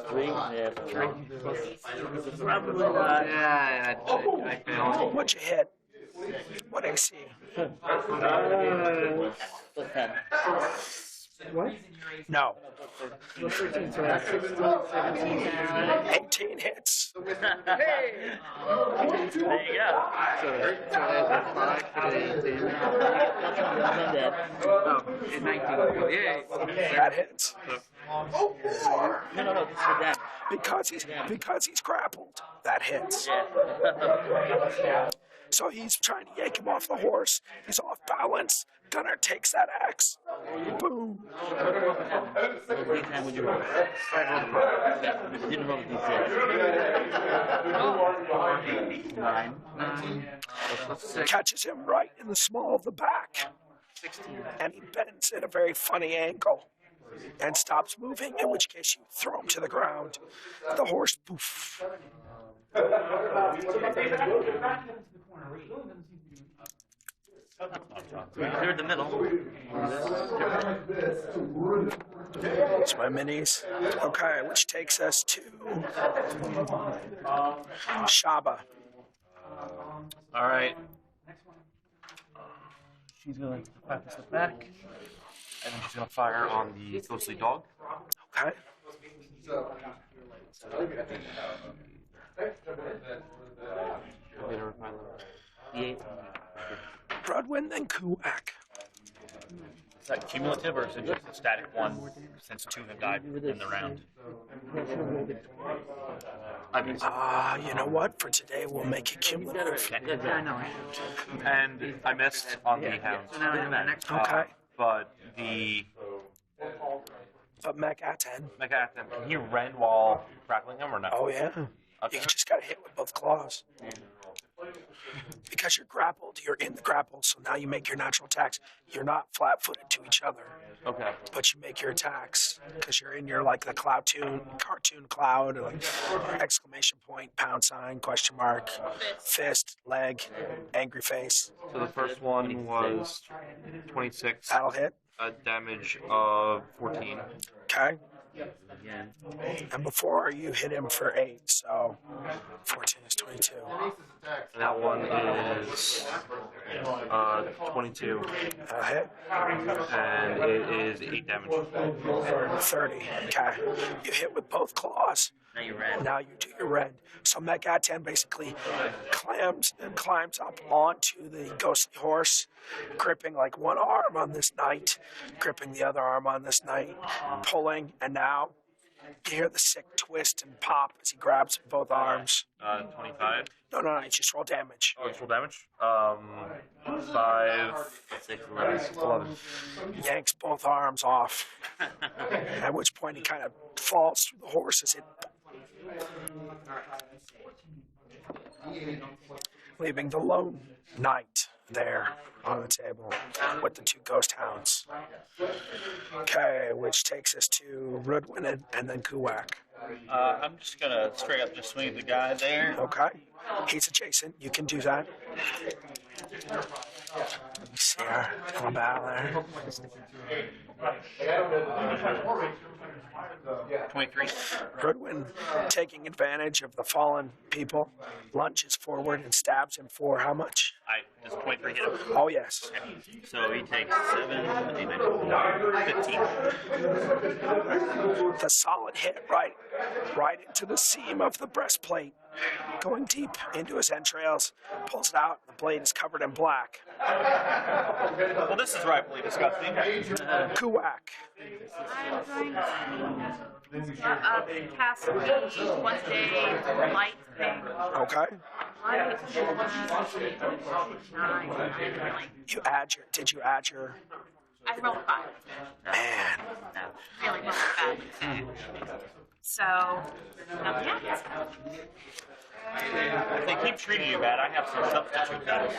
3. Yeah. 3. Probably not. Yeah, I failed. What'd you hit? What AC? Plus 10. No. 13, so that's 16, 17 down. 18 hits. Hey! There you go. So that's a 5 for the 18. Oh, and 19. Yay. That hits. No, this is the damage. Because he's grappled. That hits. Yeah. So he's trying to yank him off the horse. He's off balance. Gunner takes that axe. Boom. What D10 would you roll? You didn't roll the D6. 9. Catches him right in the small of the back. 16. And he bends at a very funny angle and stops moving, in which case you throw him to the ground. The horse, poof. They're in the middle. It's my minis. Okay, which takes us to Shaba. all right. She's going to practice the back, And then she's gonna fire on the ghostly dog. Okay. Later, my lord. D8. Broadwind, then Kuwak. Is that cumulative or is it just a static one since 2 have died in the round? I mean, You know what? For today, we'll make it cumulative. I know. And I missed on the hounds. So now we have the next one. Okay. But the But Mech Aten. Mechathon, can he rend while grappling him or no? Oh, yeah. Okay. You just got to hit with both claws. Because you're grappled, you're in the grapple, so now you make your natural attacks. You're not flat-footed to each other, Okay. but you make your attacks because you're in your like the cartoon cloud, or like exclamation point, pound sign, question mark, fist, leg, angry face. So the first one was 26, That'll hit. a damage of 14. Okay. Again. And before you hit him for 8, so 14 is 22. And that one is 22, That'll hit. and it is 8 damage. 30. Okay. You hit with both claws. Now you're red. Now you do your red. So Mechaten basically climbs up onto the ghostly horse, gripping like one arm on this knight, gripping the other arm on this knight, pulling, and now you hear the sick twist and pop as he grabs both arms. 25. No, you just roll damage. Oh, it's full damage? 5, 6, 11. 11. Yanks both arms off, at which point he kind of falls through the horse as it leaving the lone knight there on the table with the 2 ghost hounds. Okay, which takes us to Rudwin and then Kuwak. I'm just gonna straight up just swing at the guy there. Okay, he's adjacent. You can do that. You see our little battle there. 23. Rudwin, taking advantage of the fallen people, lunges forward and stabs him for how much? Does 23 hit him? Oh, yes. So he takes 7, 15. The solid hit right into the seam of the breastplate, going deep into his entrails, pulls it out. The blade is covered in black. Well, this is rightfully disgusting. Kuwak. I'm going to cast the once a day light thing. Okay. Light, 9, Did you add your, I rolled 5. man, Really not bad. So, nothing else. If they keep treating you bad, I have some substitute dice.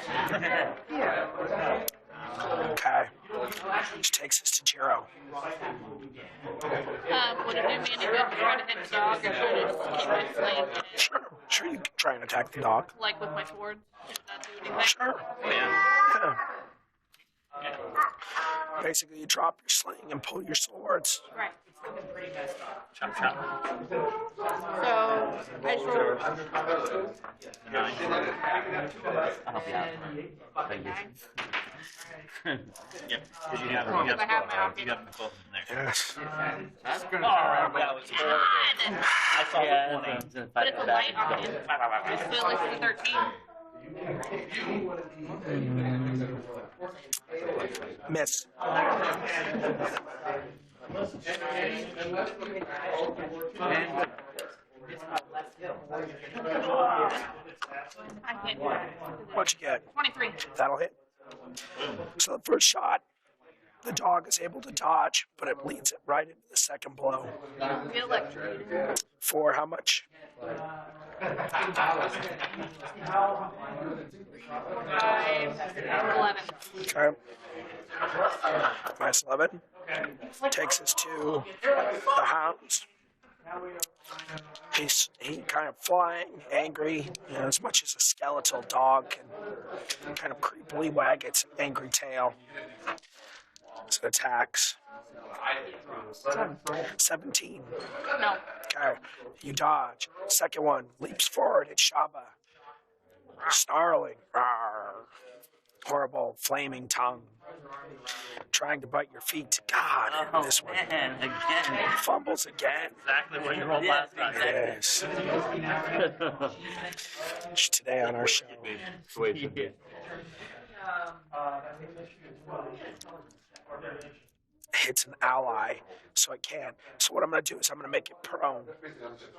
okay. Which takes us to Jiro. Would it do me any good to try to hit the dog, or should I just keep my sling in it? Sure, you can try and attack the dog. Like with my sword? Does that do anything? Sure. Yeah. Yeah. Basically, you drop your sling and pull your swords. Right. Chop, chop. So, I just rolled 9. I'll help you out. Thank you. Yep. Did you have I have my you got them both in there. Yes. That's Oh, gonna turn around. that was horrible. I saw Yeah, the 20. it's gonna But fight it's a back light and on go. it. Still like the 13. Miss. I can't do it. What'd you get? 23. That'll hit. So the first shot, the dog is able to dodge, but it leads it right into the second blow. Be electrocuted. For how much? 11. Okay. Minus 11. Takes us to the hounds. He kind of flying, angry, as much as a skeletal dog can kind of creepily wag its angry tail. So it attacks. 17. No. Okay, you dodge. Second one leaps forward. It's Shaba. Snarling. Rawr. Horrible, flaming tongue. Trying to bite your feet. God, Oh, this one. man, again. Fumbles again. Exactly what you rolled last time. Yes. Today on our show. hits an ally, so it can. So what I'm going to do is I'm going to make it prone.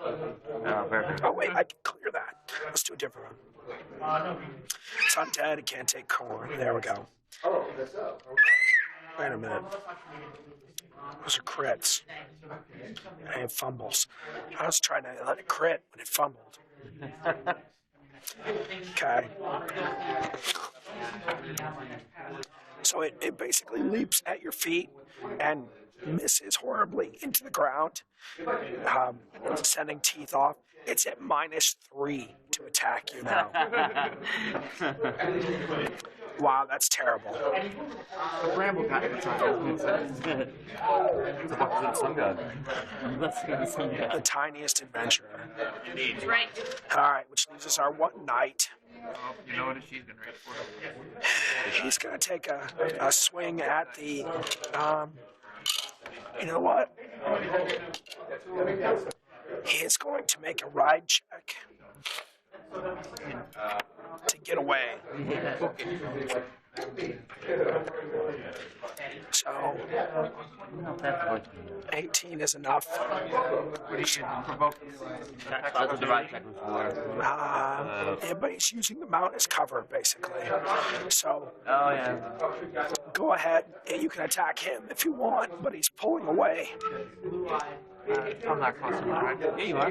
Oh, perfect. Oh wait, I can clear that. Let's do a different one. It's undead. It can't take corn. There we go. Wait a minute. Those are crits. And it fumbles. I was trying to let it crit when it fumbled. Okay. So it basically leaps at your feet and misses horribly into the ground, sending teeth off. It's at -3 to attack you now. Wow, that's terrible. Bramble got it. The tiniest adventurer. That's right. All right, which leaves us our one knight. Oh, you know what she's been ready for. He's going to take a swing at the. You know what? He is going to make a ride check to get away. So, 18 is enough. What do you provoke? That's what the right check was for. Yeah, but he's using the mount as cover, basically. So, Oh, yeah. go ahead and you can attack him if you want, but he's pulling away. I'm not close enough, right? Yeah, you are.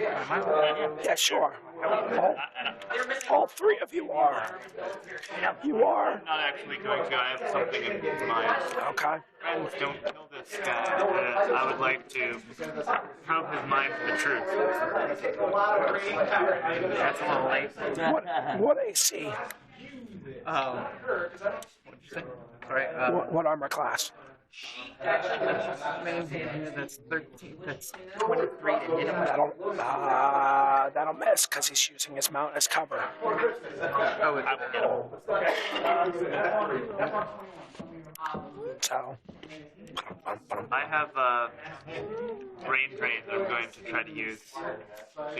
Yeah, sure. All three of you are. You are. I'm not actually going to. I have something in mind. Okay. Friends, don't kill this guy. I would like to probe his mind for the truth. That's a little late. What AC? What'd you say? Sorry. What armor class? That's 13. That's 23 to hit him. That'll miss because he's using his mount as cover. Oh, I will hit him. So. I have brain drain that I'm going to try to use to. 5,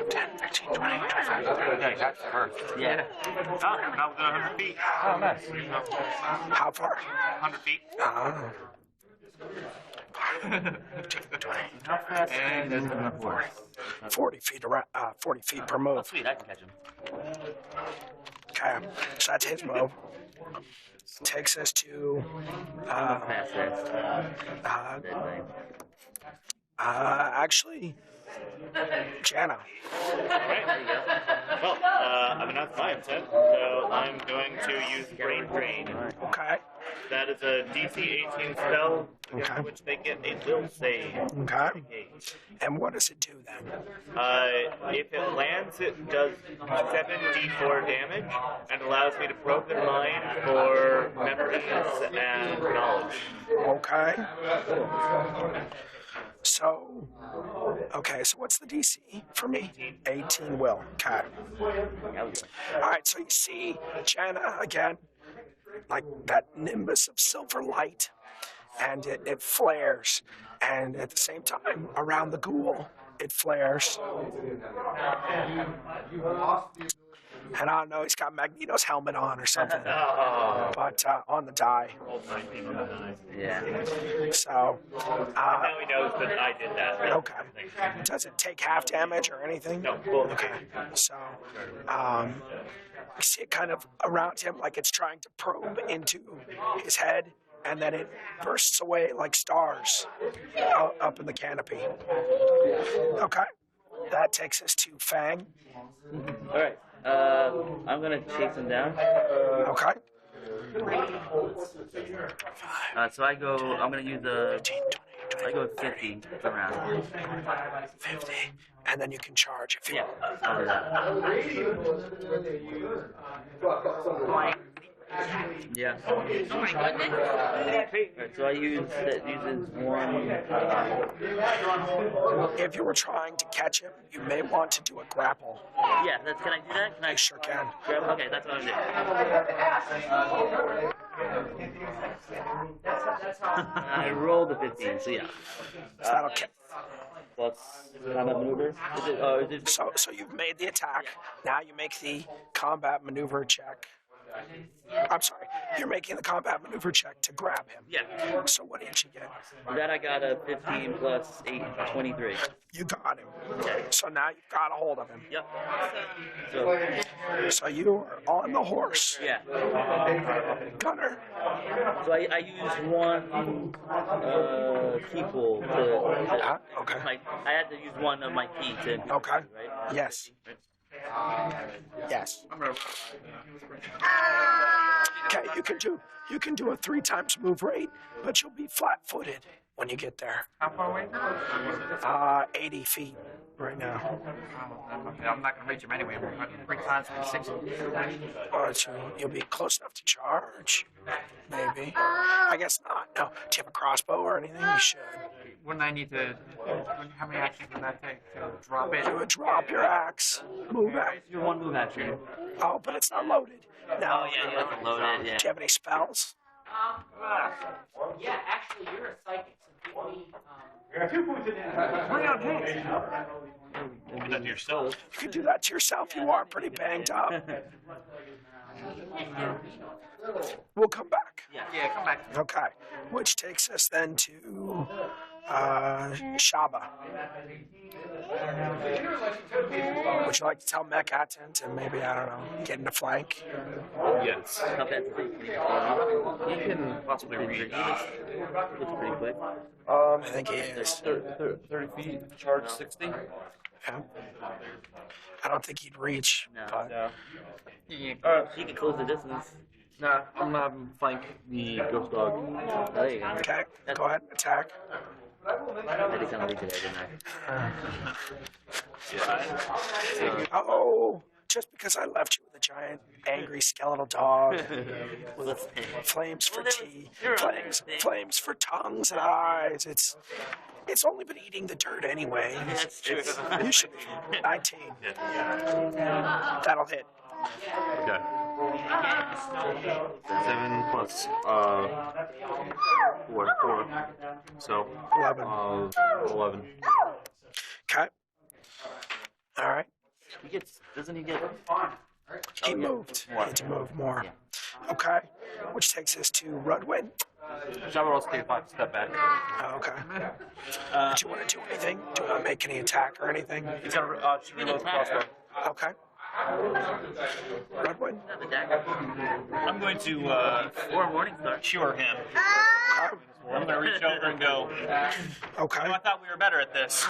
10, 15, 20, 25. Yeah, that's first. Yeah. Oh, now within 100 feet. Oh, nice. How far? 100 feet. How fast And can you move on a horse? 40 feet around. 40 feet per move. Oh, sweet, I can catch him. Okay, so that's his move. Takes us to How fast is that thing? actually Jana. Right. Well, I'm announced my intent, so I'm going to use brain drain. Okay. That is a DC 18 spell, Okay. which they get a will save. Okay. And what does it do then? If it lands, it does 7d4 damage and allows me to probe their mind for memories and knowledge. Okay. So, okay, so what's the DC for me? 18 will. Okay. All right, so you see Jana again, like that nimbus of silver light, and it flares, and at the same time, around the ghoul, it flares. And I don't know, he's got Magneto's helmet on or something, but on the die. Yeah. So, Now he knows that I did that. okay. Does it take half damage or anything? No, full Okay. So, you see it kind of around him like it's trying to probe into his head, and then it bursts away like stars up in the canopy. Okay. That takes us to Fang. Alright. I'm gonna chase him down. Okay. So I'm gonna use the, 15, 20, I go 50 around. 50. And then you can charge if you Yeah, want. I'll do that. Yeah. Oh my goodness. Alright, so I uses one, If you were trying to catch him, you may want to do a grapple. yeah, can I do that? Can I I sure can. grab? Okay, that's what I'm doing. I rolled a 15, so yeah. So that'll kill. Plus combat maneuver. Is it, So you've made the attack. Now you make the combat maneuver check I'm sorry. You're making the combat maneuver check to grab him. Yeah. So what did you get? That I got a 15 plus 8, 23. You got him. So now you've got a hold of him. Yep. So, So you are on the horse. yeah. Gunner. So I used one key pool to Okay. I had to use one of my key to. Okay. Right? Yes. Yes. I'm gonna. Okay, you can do a 3 times move rate, but you'll be flat-footed when you get there. How far away? 80 feet right now. Okay, I'm not gonna reach him anyway. 3 times for 60. So you'll be close enough to charge. Maybe. I guess not. No. Do you have a crossbow or anything? You should. Wouldn't I need to? How many actions would that take to drop it? You would drop your axe. Move axe. Your one move action. Oh, but it's not loaded. No. Oh yeah, you have to load it. Yeah. Do you have any spells? Yeah, actually, you're a psychic, so give me. Bring out hands. You do that to yourself. You can do that to yourself. You are pretty banged up. We'll come back. Yeah, come back. Okay. Which takes us then to Shaba. Would you like to tell Mekatin to maybe, I don't know, get into flank? Yes. How fast is it? He can possibly reach. It's pretty quick. I think he is. 30 feet, charge 60. Yeah. I don't think he'd reach. No. But You can close the distance. Nah, I'm gonna have him flank the ghost dog. There you go. okay, go ahead, attack. I did kind of leak it there, didn't I? Yeah. Oh, just because I left you with a giant, angry skeletal dog with flames for tea, flames for tongues and eyes. It's only been eating the dirt anyway. That's true. You should be 19. That'll hit. Okay. 7 plus 4. So 11. 11. Okay. All right. Doesn't he get? He moved. He had to move more. Okay. Which takes us to Rudwin. Shall we also take a 5 step back? Okay. Do you want to do anything? Do you want to make any attack or anything? He's gonna shoot me with the crossbow. Okay. Rudwin. The dagger. I'm going to Or morning star. cure him. I'm gonna reach over and go. Okay. I thought we were better at this.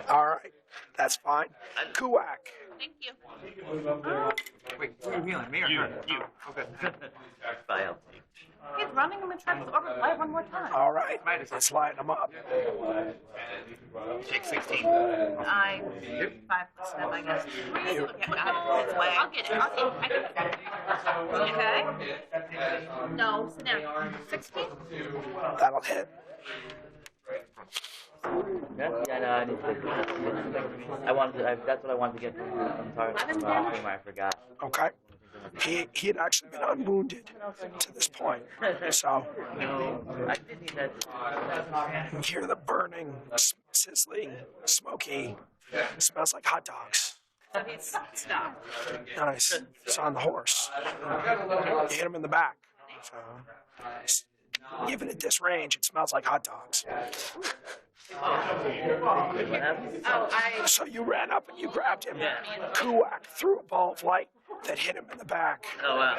All right. That's fine. Kuwak. Thank you. Wait, who are you healing? Me or You. her? Okay. File. He's running him and trying to overfly one more time. All right. Let's line them up. Take 16. I 5 plus them, I guess. Okay, got it. This way. I'll get it. I can get it. Okay. No, sit down. 16? That'll hit. Yeah, no, I need to. I wanted to. That's what I wanted to get from I forgot. Okay. He had actually been unwounded to this point. So No, I did need that. you hear the burning, sizzling, smoky. Smells like hot dogs. So he's stopped. Nice. It's on the horse. You hit him in the back. So even at this range, it smells like hot dogs. What happened? So you ran up and you grabbed him. Kuwak threw a ball of light that hit him in the back. Oh wow.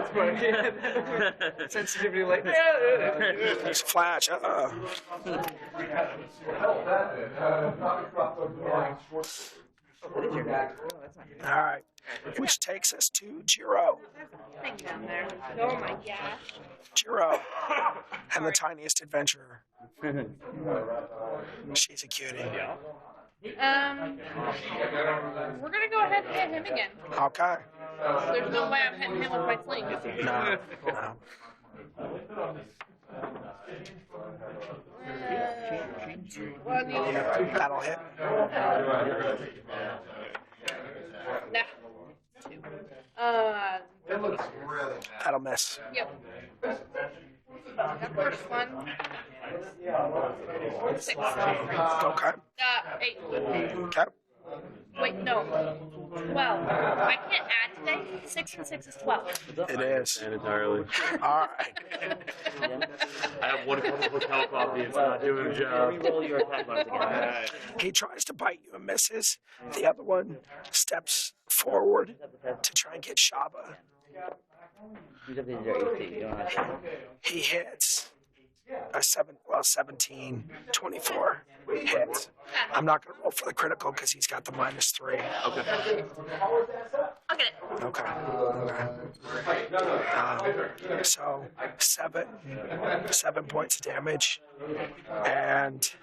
Okay. Sensitivity like It's a flash. All right. Which takes us to Jiro. Thing down there. Oh my gosh. Jiro and the tiniest adventurer. She's a cutie. We're gonna go ahead and hit him again. Okay. There's no way I'm hitting him with my sling. No. That'll hit. Nah. 2. That'll miss. Yep. That first one. 6. Okay. 8. Okay. Wait, no. 12. I can't add to today? 6 and 6 is 12. It is. And entirely. All right. I have one couple hotel coffee. It's not doing the job. Reroll your attack bonus again. He tries to bite you and misses. The other one steps forward to try and get Shaba. Who's up to your AC? You don't have to. He hits a 17, 24 hits. I'm not going to roll for the critical because he's got the -3. Okay. I'll get it. Okay. So 7 points of damage, and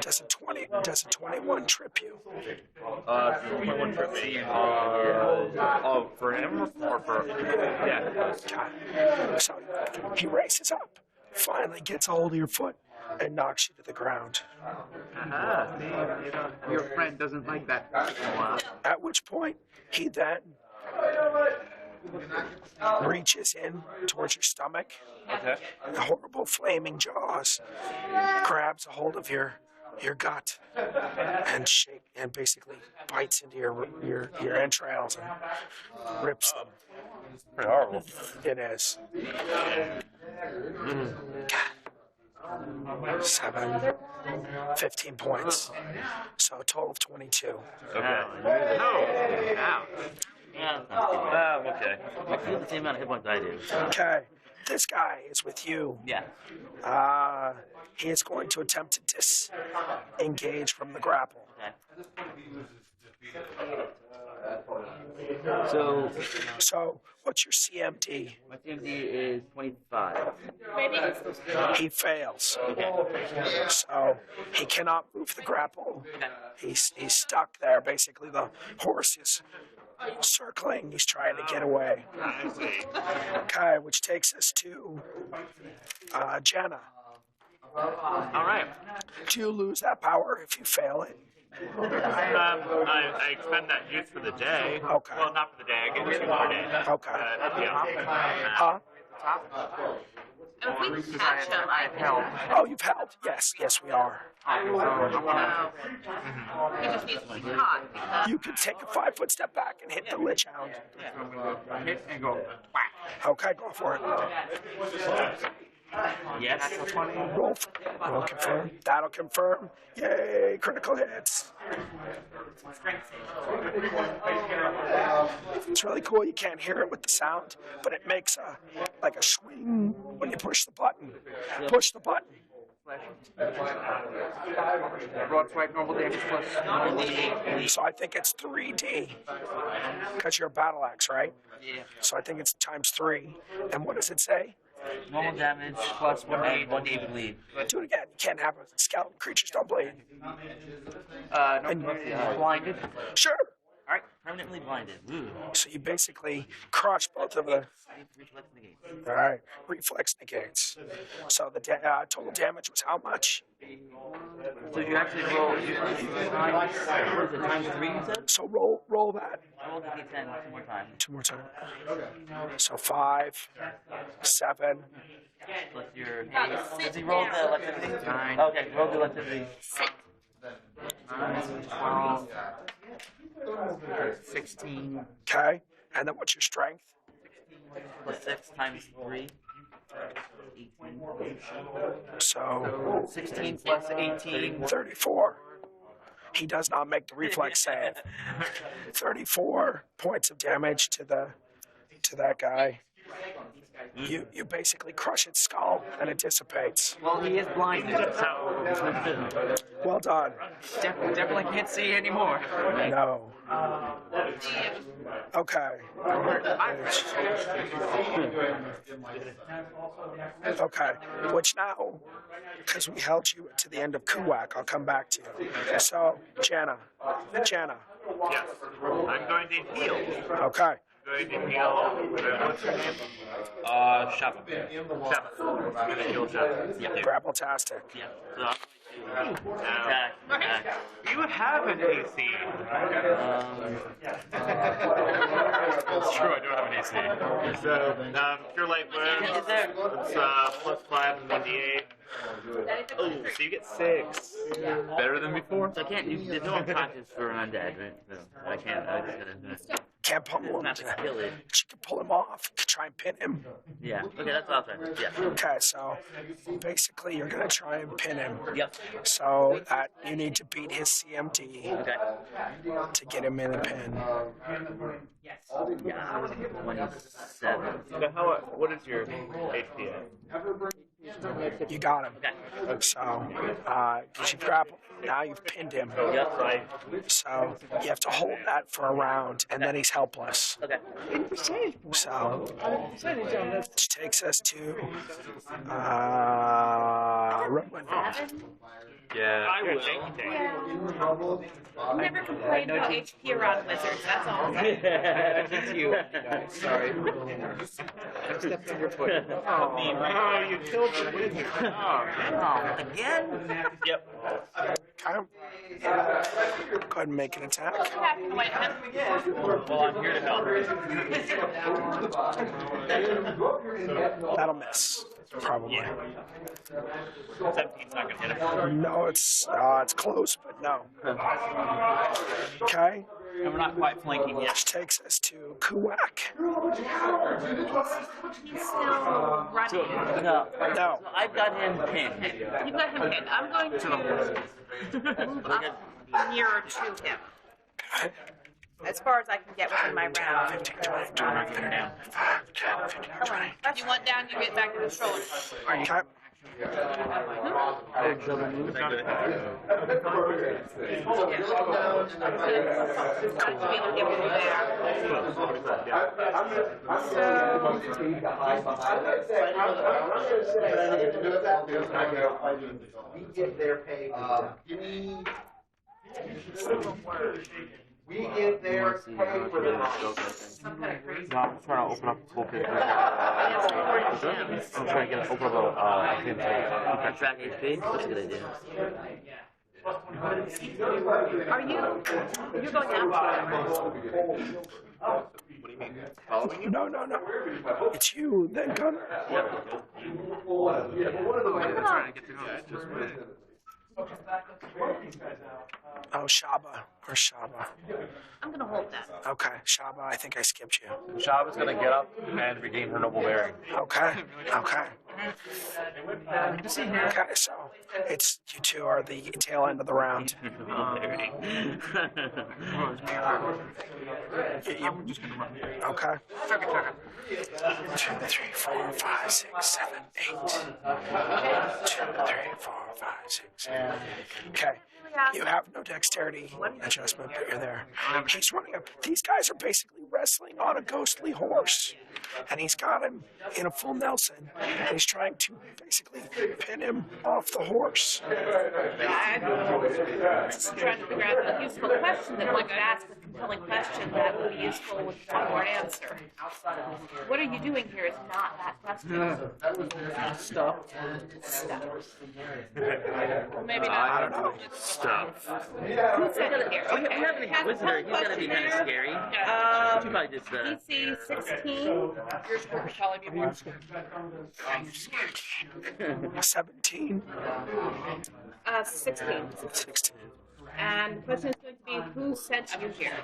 does a 21 trip you? 21 trip me. Oh, for him or for? Yeah. Okay. So he races up, finally gets a hold of your foot, and knocks you to the ground. Your friend doesn't like that. At which point, he then reaches in towards your stomach. Okay. The horrible flaming jaws grabs a hold of your gut and basically bites into your entrails and rips them. Pretty horrible. It is. 7, 15 points. So a total of 22. Okay. Ow. Yeah, that's not too bad. Okay. I feel the same amount of hit points I do. Okay. This guy is with you. Yeah. He is going to attempt to disengage from the grapple. Okay. So, what's your CMD? My CMD is 25. Maybe. He fails. Okay. So, he cannot move the grapple. He's stuck there. Basically, the horse is circling. He's trying to get away. Okay, which takes us to Jenna. All right. Do you lose that power if you fail it? I expend that juice for the day. Okay. Well, not for the day. I get 2 more days. Okay. Yeah. Huh? If we catch him, I can. Oh, you've held. Yes, we are. He just needs to be caught. Because You can take a 5-foot step back and hit the Lich Hound. Hit and go. Okay, go for it. Yes. Roll confirm. That'll confirm. Yay, critical hits. It's really cool. You can't hear it with the sound, but it makes a swing when you push the button. Push the button. Broad swipe, normal damage plus. So I think it's 3D because you're a battle axe, right? Yeah. So I think it's times 3. And what does it say? Normal damage plus 1d bleed. Do it again. You can't have a skeleton. Creatures don't bleed. Blinded. Sure. All right, permanently blinded. Ooh. So you basically crush both of the. Reflex negate. All right. Reflex negates. So the total damage was how much? So you actually roll. What is it, times 3 you said? So roll that Roll the d10 2 more times. 2 more times. So 5, 7. Plus your. Now, sit Does he roll the down. electricity? 9. Okay, roll the electricity. Sit. 12. 16. Okay. And then what's your strength? Plus 6 times 3. 18. So 16 plus 18. 34. He does not make the reflex save. 34 points of damage to that guy. You basically crush its skull and it dissipates. Well, he is blinded, so Well done. definitely can't see anymore. No. Okay. Okay. Which now, because we held you to the end of Kuwak, I'll come back to you. So, Jenna. Yes. I'm going to heal. Okay. Going to heal. What's your name? Shop. Shep. I'm going to heal Shep. Yeah. Grappletastic. Yeah. So I'm going to attack. You have an AC. It's true, I do have an AC. So, Cure Light Wounds. Is there? It's plus 5 and 1d8. Oh, so you get 6. Better than before? So I can't. There's no unconscious for undead, right? So I can't. I just gotta. Can't pummel him. Not to kill it. She can pull him off. You can try and pin him. Yeah. Okay, that's what I'll try. Yeah. Okay, so basically you're going to try and pin him. Yep. So that you need to beat his CMD Okay. to get him in a pin. Yeah. 27. So what is your HP at? You got him. Okay. So, you grapple. Now you've pinned him. Yep. Right. So you have to hold that for a round, and then he's helpless. Okay. So, which takes us to Rowan. Yeah. I would. I never complained about HP around wizards, that's all. It's you. Sorry. I stepped on your foot. Oh, you killed the wizard. Oh, Again? Yep. Okay. Go ahead and make an attack. Well, I'm here to help. That'll miss, probably. 17's not going to hit him. No, it's close, but no. Okay. And we're not quite flanking yet. Which takes us to Kuwak. He's still running. No. No. So I've got him pinned. You've got him pinned. I'm going to move up nearer to him. Okay. As far as I can get within my round. 15, 20, 25, 30, 5, 10, 15, 20. If you want down, you get back to the stroller. Okay. Double move. We get their pay for the No, I'm trying to open up the toolkit. I'm trying to open up a pin page. Track HP? That's a good idea. Are you? You're going down. What do you mean? Following you? No. It's you, then Gunner. I'm trying to get through this. Just wait. Oh, Shaba. Or Shaba. I'm going to hold that. Okay, Shaba, I think I skipped you. Shaba's gonna get up and regain her noble bearing. Okay. Okay, so it's you two are the tail end of the round. Okay. 2, 3, 4, 5, 6, 7, 8. 2, 3, 4, 5, 6, 7. Okay. You have no dexterity adjustment, but you're there. He's running up. These guys are basically wrestling on a ghostly horse. And he's got him in a full Nelson. And he's trying to basically pin him off the horse. I'm just trying to figure out a useful question that one could ask a compelling question that would be useful with one word answer. What are you doing here is not that question. Stop. Well, maybe not. I don't know. Stuff. Who said it here? We have an inquisitor. He's gotta be kind of scary. You probably just DC 16. Your score would probably be more. 17. 16. 16. And the question is going to be, who sent you here?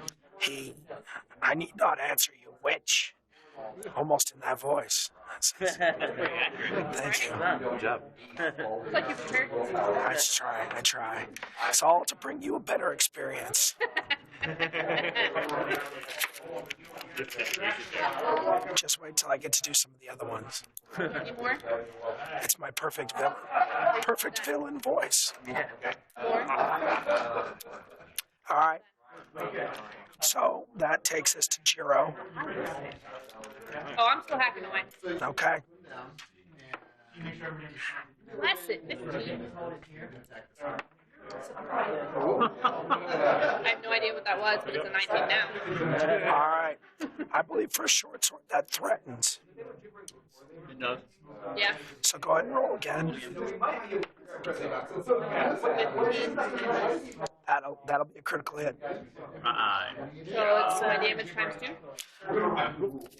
I need not answer you, witch. Almost in that voice. Thank you. Good job. Looks like you prepared. I try. It's all to bring you a better experience. Just wait till I get to do some of the other ones. Any more? It's my perfect villain voice. All right. So that takes us to Jiro. Oh, I'm still hacking away. Okay. Bless it, 15. I have no idea what that was, but it's a 19 now. All right. I believe for a short sword that threatens. It does. Yeah. So go ahead and roll again. 15. That'll be a critical hit. So it's my damage times 2.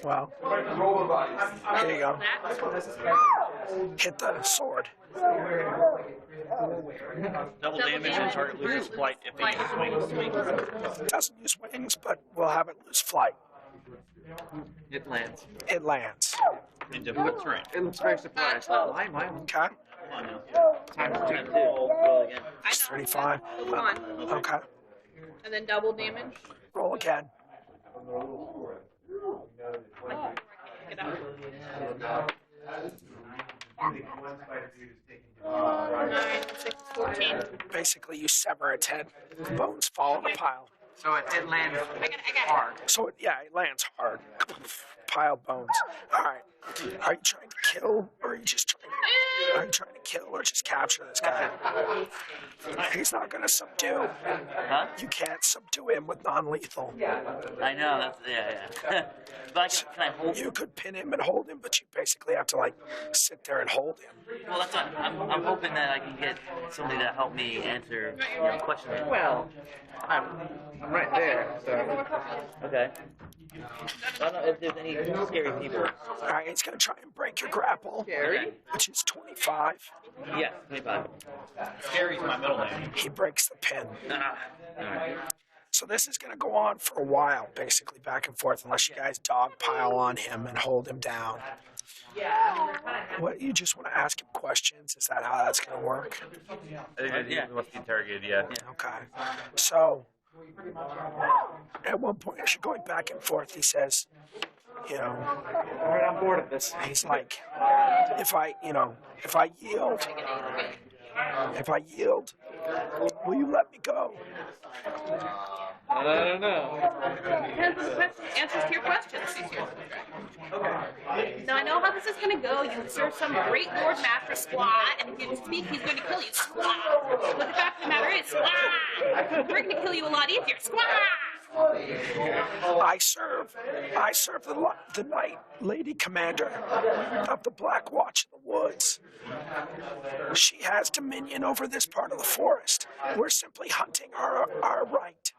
Well, here you go. That. Hit the sword. Double damage and target loses flight if they use swing. Doesn't use wings, but we'll have it lose flight. It lands. It lands. Into what terrain? It looks very surprised. Mine. Okay. Come on now. Time Time 2. Roll again. I know. 35. Double one. Okay. And then double damage. Roll again. Get out. 9, 6, 14. Basically, you sever its head. The bones fall in a pile. So it lands I got it. hard. So, it lands hard. Pile of bones. All right. Are you trying to kill, or are you just trying? Are you trying to kill or just capture this guy? He's not going to subdue. Huh? You can't subdue him with non-lethal. I know. That's yeah. But can I hold? You could pin him and hold him, but you basically have to like sit there and hold him. Well, that's what I'm hoping that I can get somebody to help me answer questions. Well, I'm right there. So Okay. I don't know if there's any scary people. All right, he's going to try and break your grapple, Okay. which is 25. Yes, 25. Scary's my middle name. He breaks the pin. Ah. All right. So this is going to go on for a while, basically back and forth, unless you guys dogpile on him and hold him down. What, you just want to ask him questions? Is that how that's going to work? Yeah. He wants to be interrogated, yeah. Okay. So at one point, as you're going back and forth, he says, I'm right on board with this. he's like, if I yield, will you let me go? I don't know. Depends on the question, answers to your questions. Now I know how this is going to go. You serve some great Lord Master squat, and if you speak, he's going to kill you. Squat. But the fact of the matter is, squat. We're going to kill you a lot easier. Squat. I serve the Night Lady Commander of the Black Watch in the Woods. She has dominion over this part of the forest. We're simply hunting our right.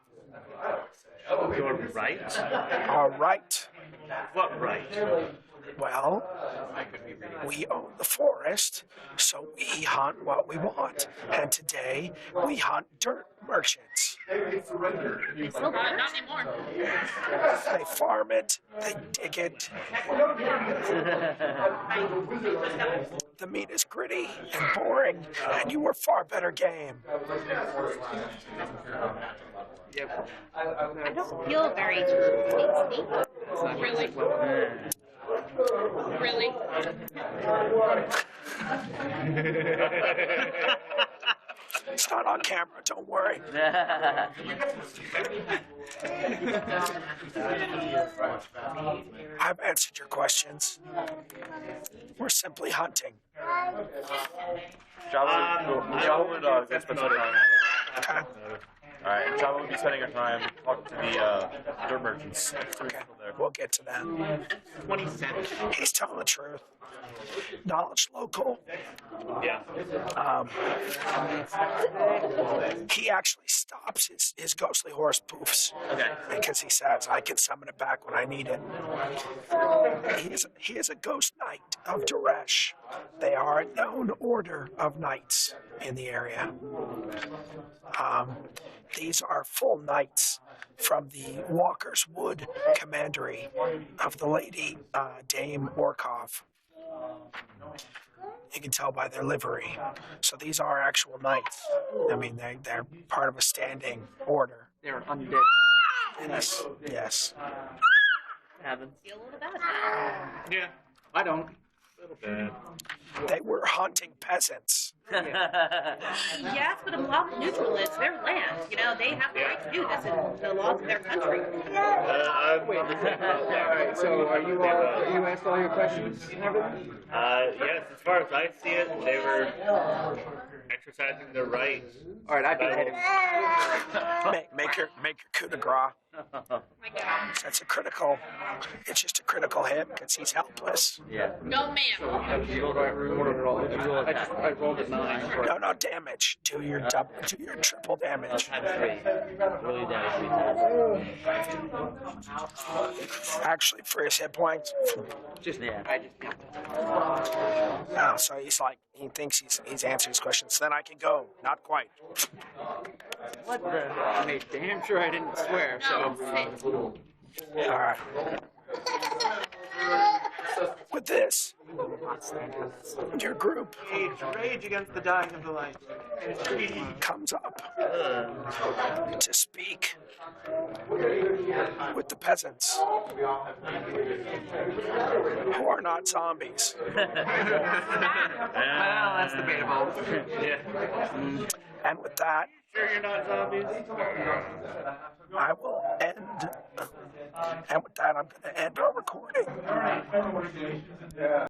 Your right? Our right. What right? Well, we own the forest, so we hunt what we want. And today, we hunt dirt merchants. Not anymore. They farm it, they dig it. The meat is gritty and boring, and you were far better game. I don't feel very tasty. Really? Really? It's not on camera, don't worry. I've answered your questions. We're simply hunting. Java would spend some time. Okay. Alright, Java would be spending her time talking to the dirt merchants. Okay. We'll get to that. 27. He's telling the truth. Knowledge local. Yeah. He actually stops his ghostly horse poofs. Okay. Because he says, I can summon it back when I need it. He is a ghost knight of Duresh. They are a known order of knights in the area. These are full knights from the Walker's Wood Commandery of the Lady Dame Orkov. You can tell by their livery. So these are actual knights. I mean, they're part of a standing order. They're undead. Yes. Yes. Happens. Feel a little bad. Yeah. I don't. They were hunting peasants. Yes, but a block neutral is their land. You know, they have the right to do this in the laws of their country. Alright, so are you asked all your questions and everything? Yes, as far as I see it, they were exercising their right. Alright, I can hit him. Make your coup de grace. My God. That's a critical. It's just a critical hit because he's helpless. Yeah. No, ma'am. You rolled right roll it. I rolled a 9. No damage. Do your triple damage. Times 3. Really damage 3 times. Actually, for his hit points. Just Yeah. I just No, so he's like he thinks he's answering his questions. Then I can go. Not quite. What the? I made damn sure I didn't swear, so No, sit. All right. with this, your group Rage against the dying of the light. comes up to speak with the peasants who are not zombies. Well, that's debatable. And with that, Sure you're not zombies? I will end. And with that, I'm going to end our recording.